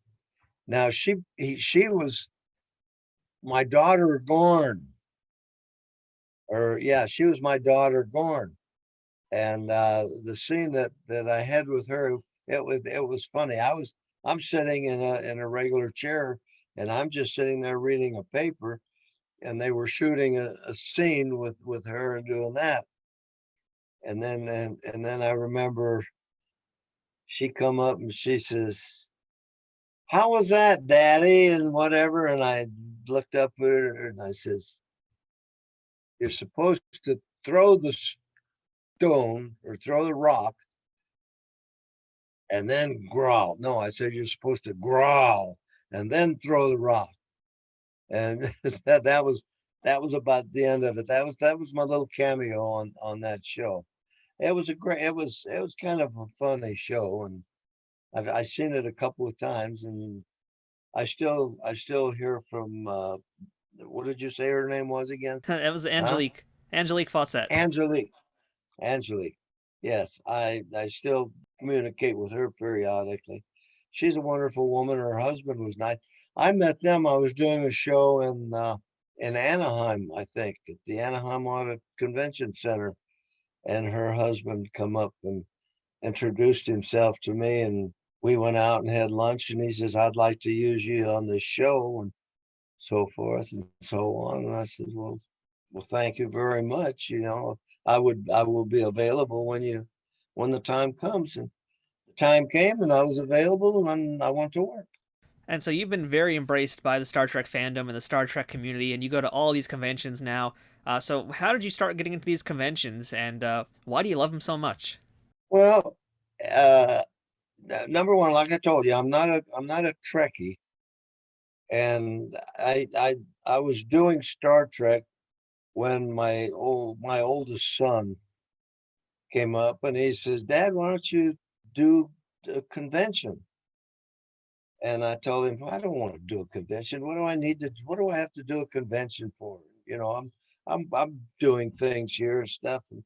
Now she was my daughter Gorn, or yeah, she was my daughter Gorn. And the scene that I had with her, it was funny. I'm sitting in a regular chair, and I'm just sitting there reading a paper, and they were shooting a scene with her and doing that. And then I remember she come up and she says, "How was that, Daddy?" and whatever. And I looked up at her and I says, "You're supposed to throw the stone or throw the rock and then growl." No, I said, "You're supposed to growl and then throw the rock." And that was about the end of it. That was my little cameo on that show. It was kind of a funny show, and I seen it a couple of times, and I still hear from what did you say her name was again? That was Huh? Angelique. Angelique Fawcett. Angelique. Angelique. Yes, I still communicate with her periodically. She's a wonderful woman. Her husband was nice. I met them. I was doing a show in Anaheim, I think, at the Anaheim Auto Convention Center, and her husband come up and introduced himself to me, and we went out and had lunch, and he says, "I'd like to use you on this show," and so forth and so on. And I said, well, thank you very much. I will be available when the time comes. And the time came, and I was available, and I went to work. And so you've been very embraced by the Star Trek fandom and the Star Trek community, and you go to all these conventions now. So how did you start getting into these conventions, and why do you love them so much? Well, uh, number one, like I told you, I'm not a Trekkie, and I was doing Star Trek when my oldest son came up, and he says, "Dad, why don't you do a convention?" And I told him, "I don't want to do a convention. What do I have to do a convention for? I'm doing things here and stuff." And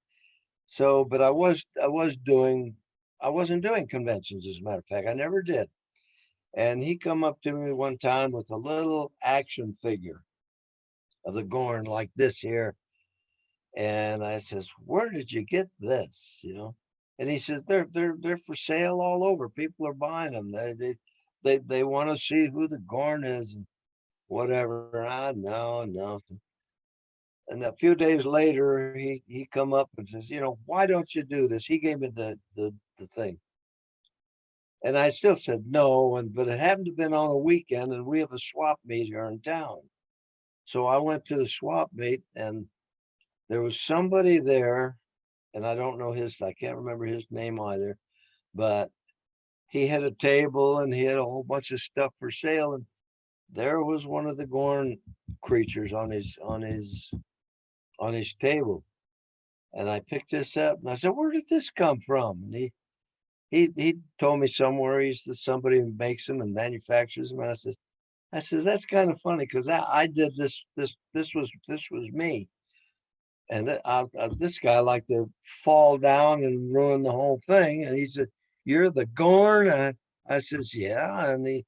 so, but I wasn't doing conventions, as a matter of fact. I never did. And he come up to me one time with a little action figure of the Gorn like this here. And I says, "Where did you get this?" And he says, "They're for sale all over. People are buying them. They want to see who the Gorn is and whatever." I know, no. And a few days later, he come up and says, "Why don't you do this?" He gave me the thing, and I still said no. But it happened to have been on a weekend, and we have a swap meet here in town. So I went to the swap meet, and there was somebody there, and I can't remember his name either, but he had a table and he had a whole bunch of stuff for sale, and there was one of the Gorn creatures on his table. And I picked this up and I said, "Where did this come from?" And he told me somewhere somebody who makes them and manufactures them. And I said, "That's kind of funny, because I did this was me." And this guy liked to fall down and ruin the whole thing. And he said, "You're the Gorn?" I says, "Yeah." And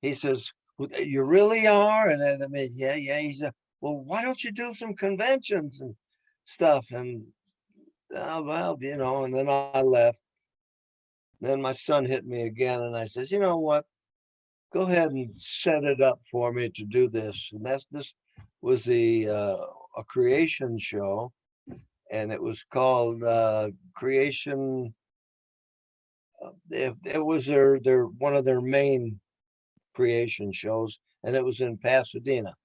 he says, "Well, you really are?" And I mean, yeah, yeah. He said, "Well, why don't you do some conventions and stuff?" And well, and then I left. Then my son hit me again, and I says, "You know what? Go ahead and set it up for me to do this." And this was the a creation show, and it was called Creation. It was their one of their main creation shows, and it was in Pasadena.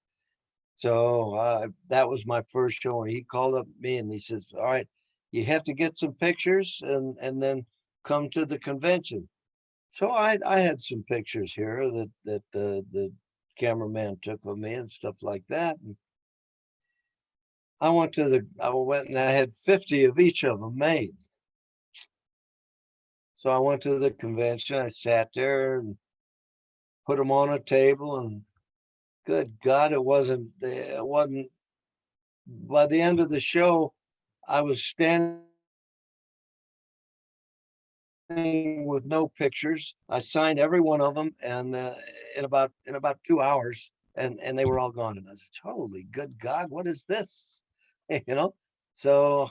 So that was my first show, and he called up me and he says, "All right, you have to get some pictures and then come to the convention." So I had some pictures here that the cameraman took of me and stuff like that. And I went and I had 50 of each of them made. So I went to the convention. I sat there and put them on a table, and good God, it wasn't. By the end of the show, I was standing with no pictures. I signed every one of them, and in about 2 hours, and they were all gone. And I said, "Holy good God, what is this?" You know. So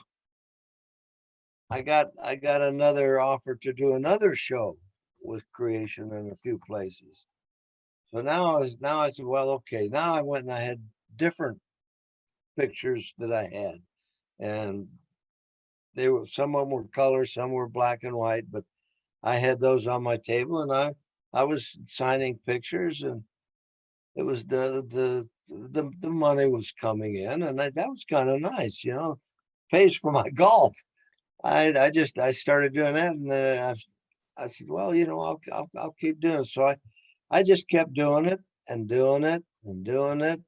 I got another offer to do another show with creation in a few places. So now I said, well, okay. Now I went and I had different pictures that I had, and some of them were color, some were black and white, but I had those on my table, and I was signing pictures, and it was the money was coming in, and that was kind of nice, pays for my golf. I started doing that, and I said, well, I'll keep doing it. So I just kept doing it and doing it and doing it.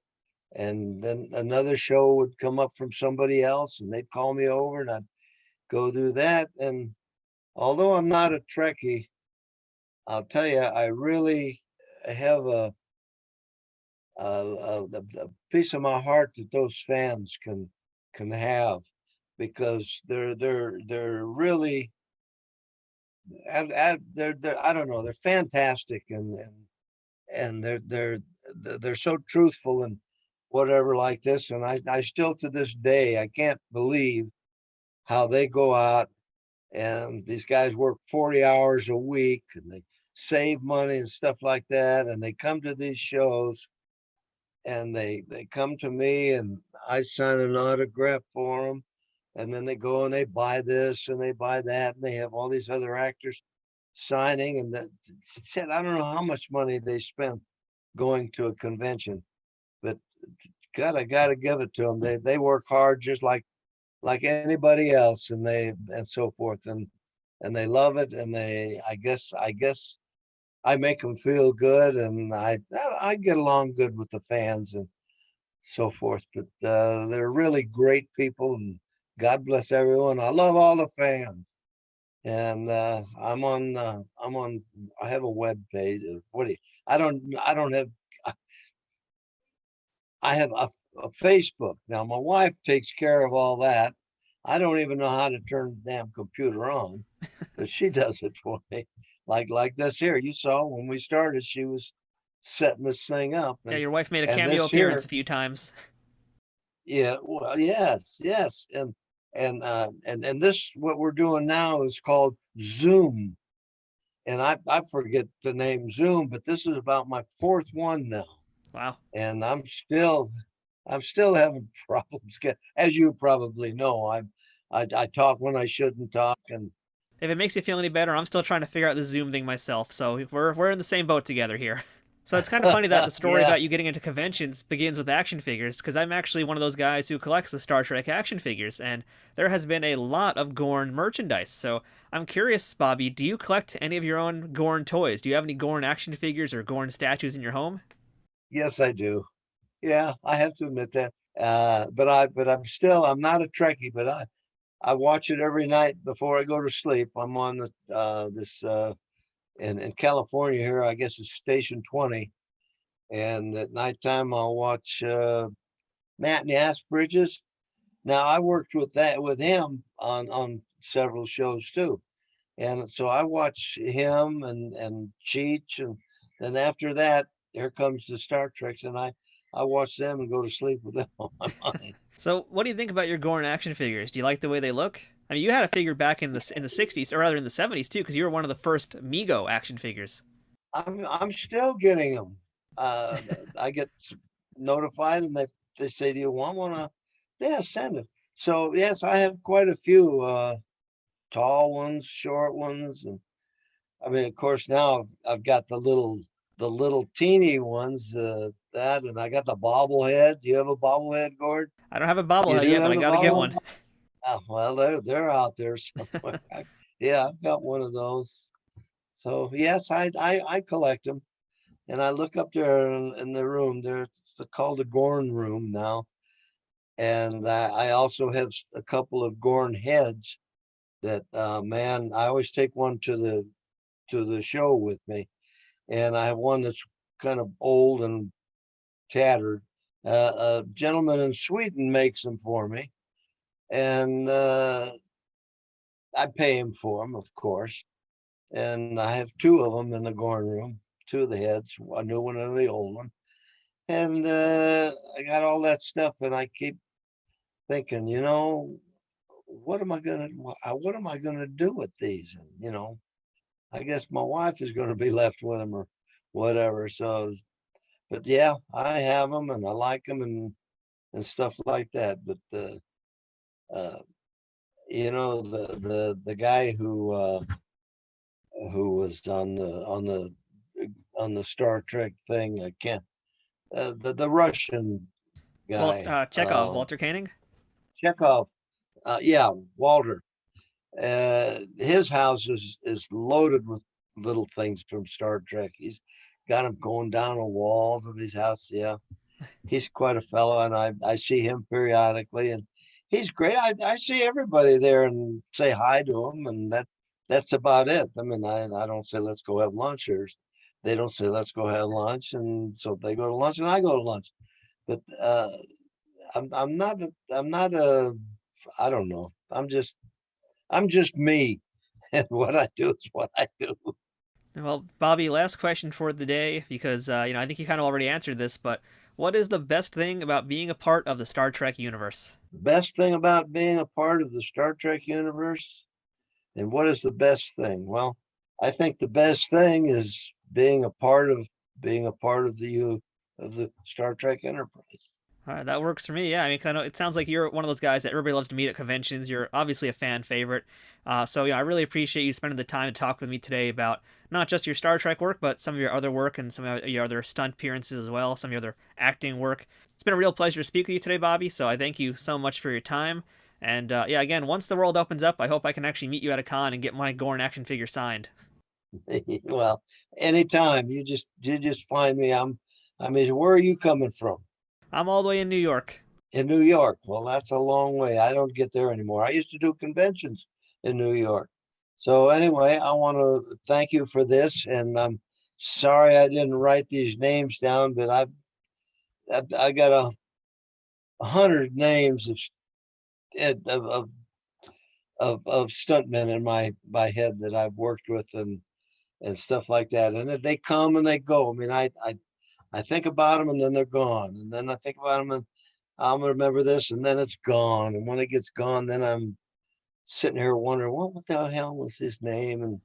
And then another show would come up from somebody else, and they'd call me over, and I'd go do that. And although I'm not a Trekkie, I'll tell you, I really have a piece of my heart that those fans can have, because they're really they're I don't know, they're fantastic, and they're so truthful and whatever like this. And I still to this day I can't believe how they go out, and these guys work 40 hours a week, and they save money and stuff like that, and they come to these shows, and they come to me, and I sign an autograph for them, and then they go and they buy this and they buy that, and they have all these other actors signing, and that said, I don't know how much money they spend going to a convention, but God, I got to give it to them. They work hard just like anybody else, and so forth, and they love it, and I guess I make them feel good, and I get along good with the fans and so forth. But they're really great people, and God bless everyone. I love all the fans, and I have a web page. What do you? I don't have. I have a Facebook now. My wife takes care of all that. I don't even know how to turn the damn computer on, but she does it for me. Like this here, you saw when we started, she was setting this thing up, Yeah, your wife made a and cameo this appearance here, a few times. yeah, well, yes, and this what we're doing now is called Zoom, and I forget the name Zoom, but this is about my fourth one now, Wow. and I'm still having problems. As you probably know, I talk when I shouldn't talk, and If it makes you feel any better, I'm still trying to figure out the Zoom thing myself, so we're in the same boat together here. So it's kind of funny that the story yeah, about you getting into conventions begins with action figures, because I'm actually one of those guys who collects the Star Trek action figures, and there has been a lot of Gorn merchandise. So I'm curious, Bobby, do you collect any of your own Gorn toys? Do you have any Gorn action figures or Gorn statues in your home? yes, I do. Yeah, I have to admit that. But I'm not a Trekkie, but I watch it every night before I go to sleep. I'm on this in California here. I guess it's Station 20, and at nighttime I'll watch Matt and the Ass Bridges. Now I worked with him on several shows too, and so I watch him and Cheech, and then after that here comes the Star Treks, and I watch them and go to sleep with them on my mind. So what do you think about your Gorn action figures? Do you like the way they look? I mean, you had a figure back in the 60s, or rather in the 70s too, because you were one of the first Mego action figures. I'm still getting them. Uh, I get notified, and they say, "Do you want one?" Yeah, send it. So yes, I have quite a few tall ones, short ones, and I mean, of course, now I've got the little teeny ones. That, and I got the bobblehead. Do you have a bobblehead, Gord? I don't have a You bobblehead do yet, but have I the got to get bobblehead? one. Oh, well, they're out there somewhere. Yeah, I've got one of those. So yes, I collect them, and I look up there in the room. They're called the Gorn room now, and I also have a couple of Gorn heads that man, I always take one to the show with me, and I have one that's kind of old and tattered. A gentleman in Sweden makes them for me, and I pay him for them, of course. And I have two of them in the Gorn room, two of the heads, a new one and the old one. And I got all that stuff, and I keep thinking, what am I gonna do with these? And I guess my wife is gonna be left with them or whatever. So, but yeah, I have them and I like them and stuff like that. But uh, the guy who was on the Star Trek thing, I can't the Russian Well, guy, Chekhov, Walter Koenig. Chekhov. Yeah, Walter. His house is loaded with little things from Star Trek. He's got them going down the walls of his house. Yeah, he's quite a fellow, and I see him periodically, and he's great. I see everybody there and say hi to him, and that's about it. I mean, I don't say let's go have lunch, or they don't say let's go have lunch, and so they go to lunch and I go to lunch. But I'm not a I don't know. I'm just me, and what I do is what I do. Well, Bobby, last question for the day, because I think you kind of already answered this, but what is the best thing about being a part of the Star Trek universe? The best thing about being a part of the Star Trek universe, and what is the best thing? Well, I think the best thing is being a part of the Star Trek Enterprise. All right, that works for me. Yeah, I mean, 'cause I know it sounds like you're one of those guys that everybody loves to meet at conventions. You're obviously a fan favorite. So yeah, I really appreciate you spending the time to talk with me today about not just your Star Trek work, but some of your other work and some of your other stunt appearances as well, some of your other acting work. It's been a real pleasure to speak with you today, Bobby. So I thank you so much for your time. And yeah, again, once the world opens up, I hope I can actually meet you at a con and get my Gorn action figure signed. Well, anytime you just find me. I mean, where are you coming from? I'm all the way in New York. In New York. Well, that's a long way. I don't get there anymore. I used to do conventions in New York. So anyway, I want to thank you for this, and I'm sorry I didn't write these names down, but I got 100 names of stuntmen in my head that I've worked with and stuff like that, and they come and they go. I mean, I think about them and then they're gone, and then I think about them and I'm gonna remember this, and then it's gone. And when it gets gone, then I'm sitting here wondering, what the hell was his name? And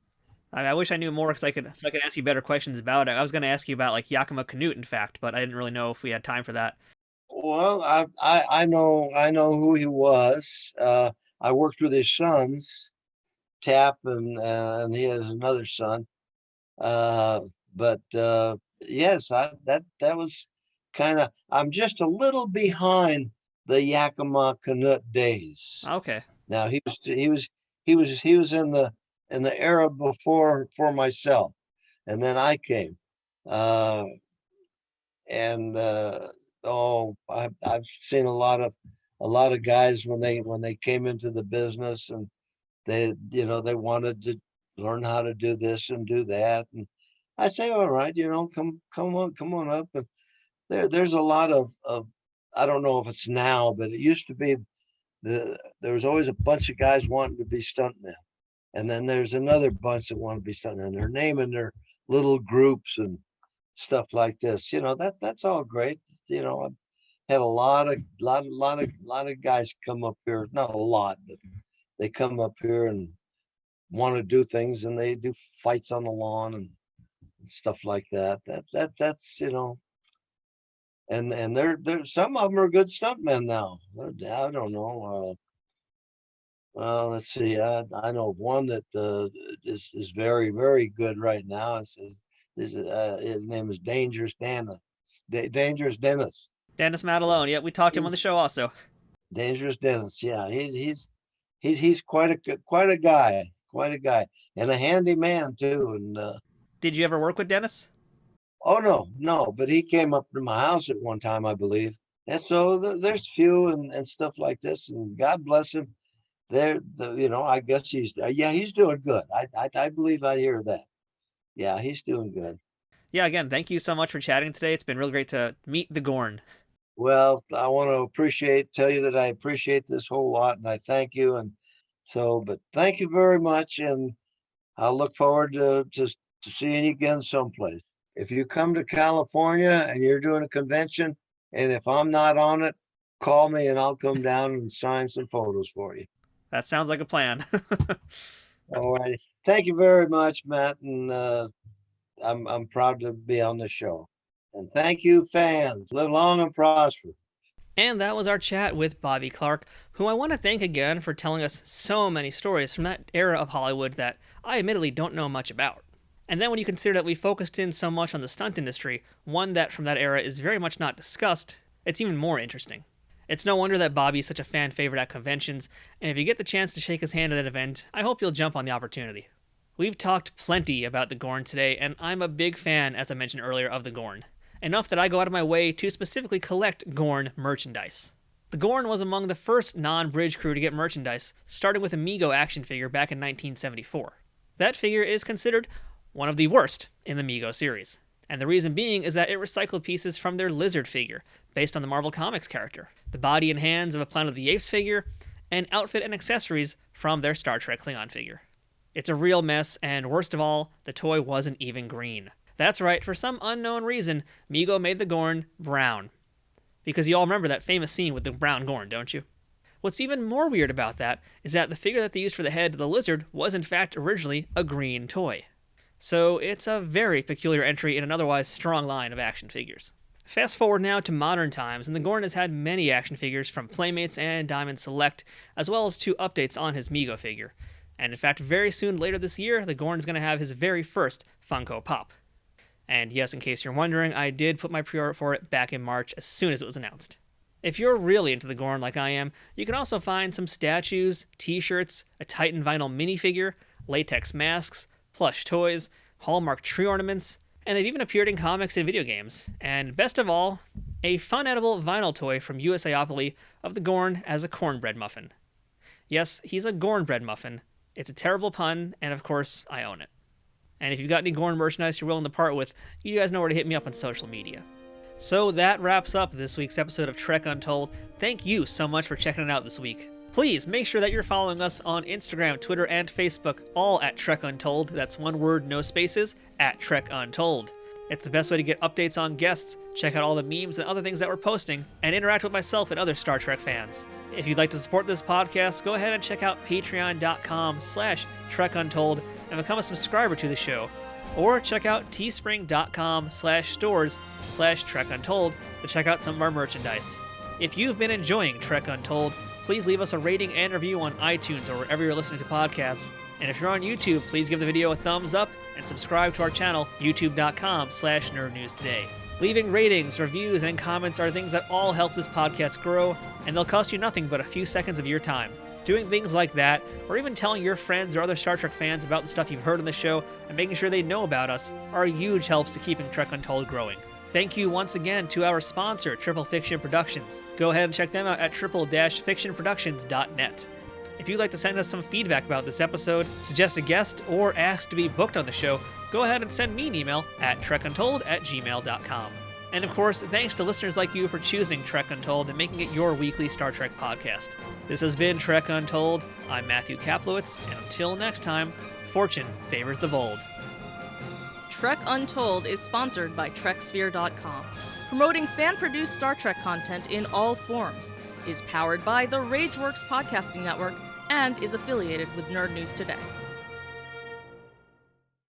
I wish I knew more because I could ask you better questions about it. I was going to ask you about like Yakima Canute, in fact, but I didn't really know if we had time for that. well, I know who he was. I worked with his sons, Tap, and he has another son. Uh, but yes, that was kind of. I'm just a little behind the Yakima Canute days. Okay. Now he was in the era before for myself, and then I came, uh, and oh, I've seen a lot of guys when they came into the business, and they wanted to learn how to do this and do that, and I say all right, come on up, and there's a lot of I don't know if it's now, but it used to be there was always a bunch of guys wanting to be stuntmen. And then there's another bunch that want to be stuntmen. And they're naming their little groups and stuff like this. That's all great. I've had a lot of guys come up here. Not a lot, but they come up here and want to do things, and they do fights on the lawn and stuff like that. That's and they're some of them are good stuntmen now. I don't know. Well, let's see. I know of one that is very, very good right now. His name is Dangerous Dennis. Dangerous Dennis. Dennis Madalone. Yeah, we talked to him on the show also. Dangerous Dennis. Yeah, he's quite a guy, and a handy man too. And Did you ever work with Dennis? oh no, but he came up to my house at one time, I believe. And so there's few and stuff like this. And God bless him. I guess he's doing good. I believe I hear that. Yeah, he's doing good. Yeah, again, thank you so much for chatting today. It's been really great to meet the Gorn. Well, I want to tell you that I appreciate this whole lot, and I thank you. And so, but thank you very much, and I'll look forward to seeing you again someplace. If you come to California and you're doing a convention, and if I'm not on it, call me and I'll come down and sign some photos for you. That sounds like a plan. All right. Thank you very much, Matt, and I'm proud to be on the show. And thank you, fans. Live long and prosper. And that was our chat with Bobby Clark, who I want to thank again for telling us so many stories from that era of Hollywood that I admittedly don't know much about. And then when you consider that we focused in so much on the stunt industry, one that from that era is very much not discussed, it's even more interesting. It's no wonder that Bobby is such a fan favorite at conventions, and if you get the chance to shake his hand at an event, I hope you'll jump on the opportunity. We've talked plenty about the Gorn today, and I'm a big fan, as I mentioned earlier, of the Gorn. Enough that I go out of my way to specifically collect Gorn merchandise. The Gorn was among the first non-bridge crew to get merchandise, starting with a Mego action figure back in 1974. That figure is considered one of the worst in the Mego series. And the reason being is that it recycled pieces from their Lizard figure, based on the Marvel Comics character, the body and hands of a Planet of the Apes figure, and outfit and accessories from their Star Trek Klingon figure. It's a real mess, and worst of all, the toy wasn't even green. That's right, for some unknown reason, Mego made the Gorn brown. Because you all remember that famous scene with the brown Gorn, don't you? What's even more weird about that is that the figure that they used for the head of the Lizard was in fact originally a green toy. So it's a very peculiar entry in an otherwise strong line of action figures. Fast forward now to modern times, and the Gorn has had many action figures from Playmates and Diamond Select, as well as 2 updates on his Mego figure. And in fact, very soon later this year, the Gorn is going to have his very first Funko Pop. And yes, in case you're wondering, I did put my pre-order for it back in March as soon as it was announced. If you're really into the Gorn like I am, you can also find some statues, t-shirts, a Titan vinyl minifigure, latex masks, plush toys, Hallmark tree ornaments, and they've even appeared in comics and video games. And best of all, a fun edible vinyl toy from USAopoly of the Gorn as a cornbread muffin. Yes, he's a Gornbread muffin. It's a terrible pun, and of course, I own it. And if you've got any Gorn merchandise you're willing to part with, you guys know where to hit me up on social media. So that wraps up this week's episode of Trek Untold. Thank you so much for checking it out this week. Please make sure that you're following us on Instagram, Twitter, and Facebook, all at Trek Untold. That's one word, no spaces, at Trek Untold. It's the best way to get updates on guests, check out all the memes and other things that we're posting, and interact with myself and other Star Trek fans. If you'd like to support this podcast, go ahead and check out patreon.com/TrekUntold and become a subscriber to the show. Or check out teespring.com/stores/TrekUntold to check out some of our merchandise. If you've been enjoying Trek Untold, please leave us a rating and review on iTunes or wherever you're listening to podcasts. And if you're on YouTube, please give the video a thumbs up and subscribe to our channel, youtube.com/nerdnewstoday. Leaving ratings, reviews, and comments are things that all help this podcast grow, and they'll cost you nothing but a few seconds of your time. Doing things like that, or even telling your friends or other Star Trek fans about the stuff you've heard on the show and making sure they know about us, are huge helps to keeping Trek Untold growing. Thank you once again to our sponsor, Triple Fiction Productions. Go ahead and check them out at triple-fictionproductions.net. If you'd like to send us some feedback about this episode, suggest a guest, or ask to be booked on the show, go ahead and send me an email at trekuntold@gmail.com. And of course, thanks to listeners like you for choosing Trek Untold and making it your weekly Star Trek podcast. This has been Trek Untold. I'm Matthew Kaplowitz, and until next time, fortune favors the bold. Trek Untold is sponsored by TrekSphere.com, promoting fan-produced Star Trek content in all forms, is powered by the RageWorks Podcasting Network, and is affiliated with Nerd News Today.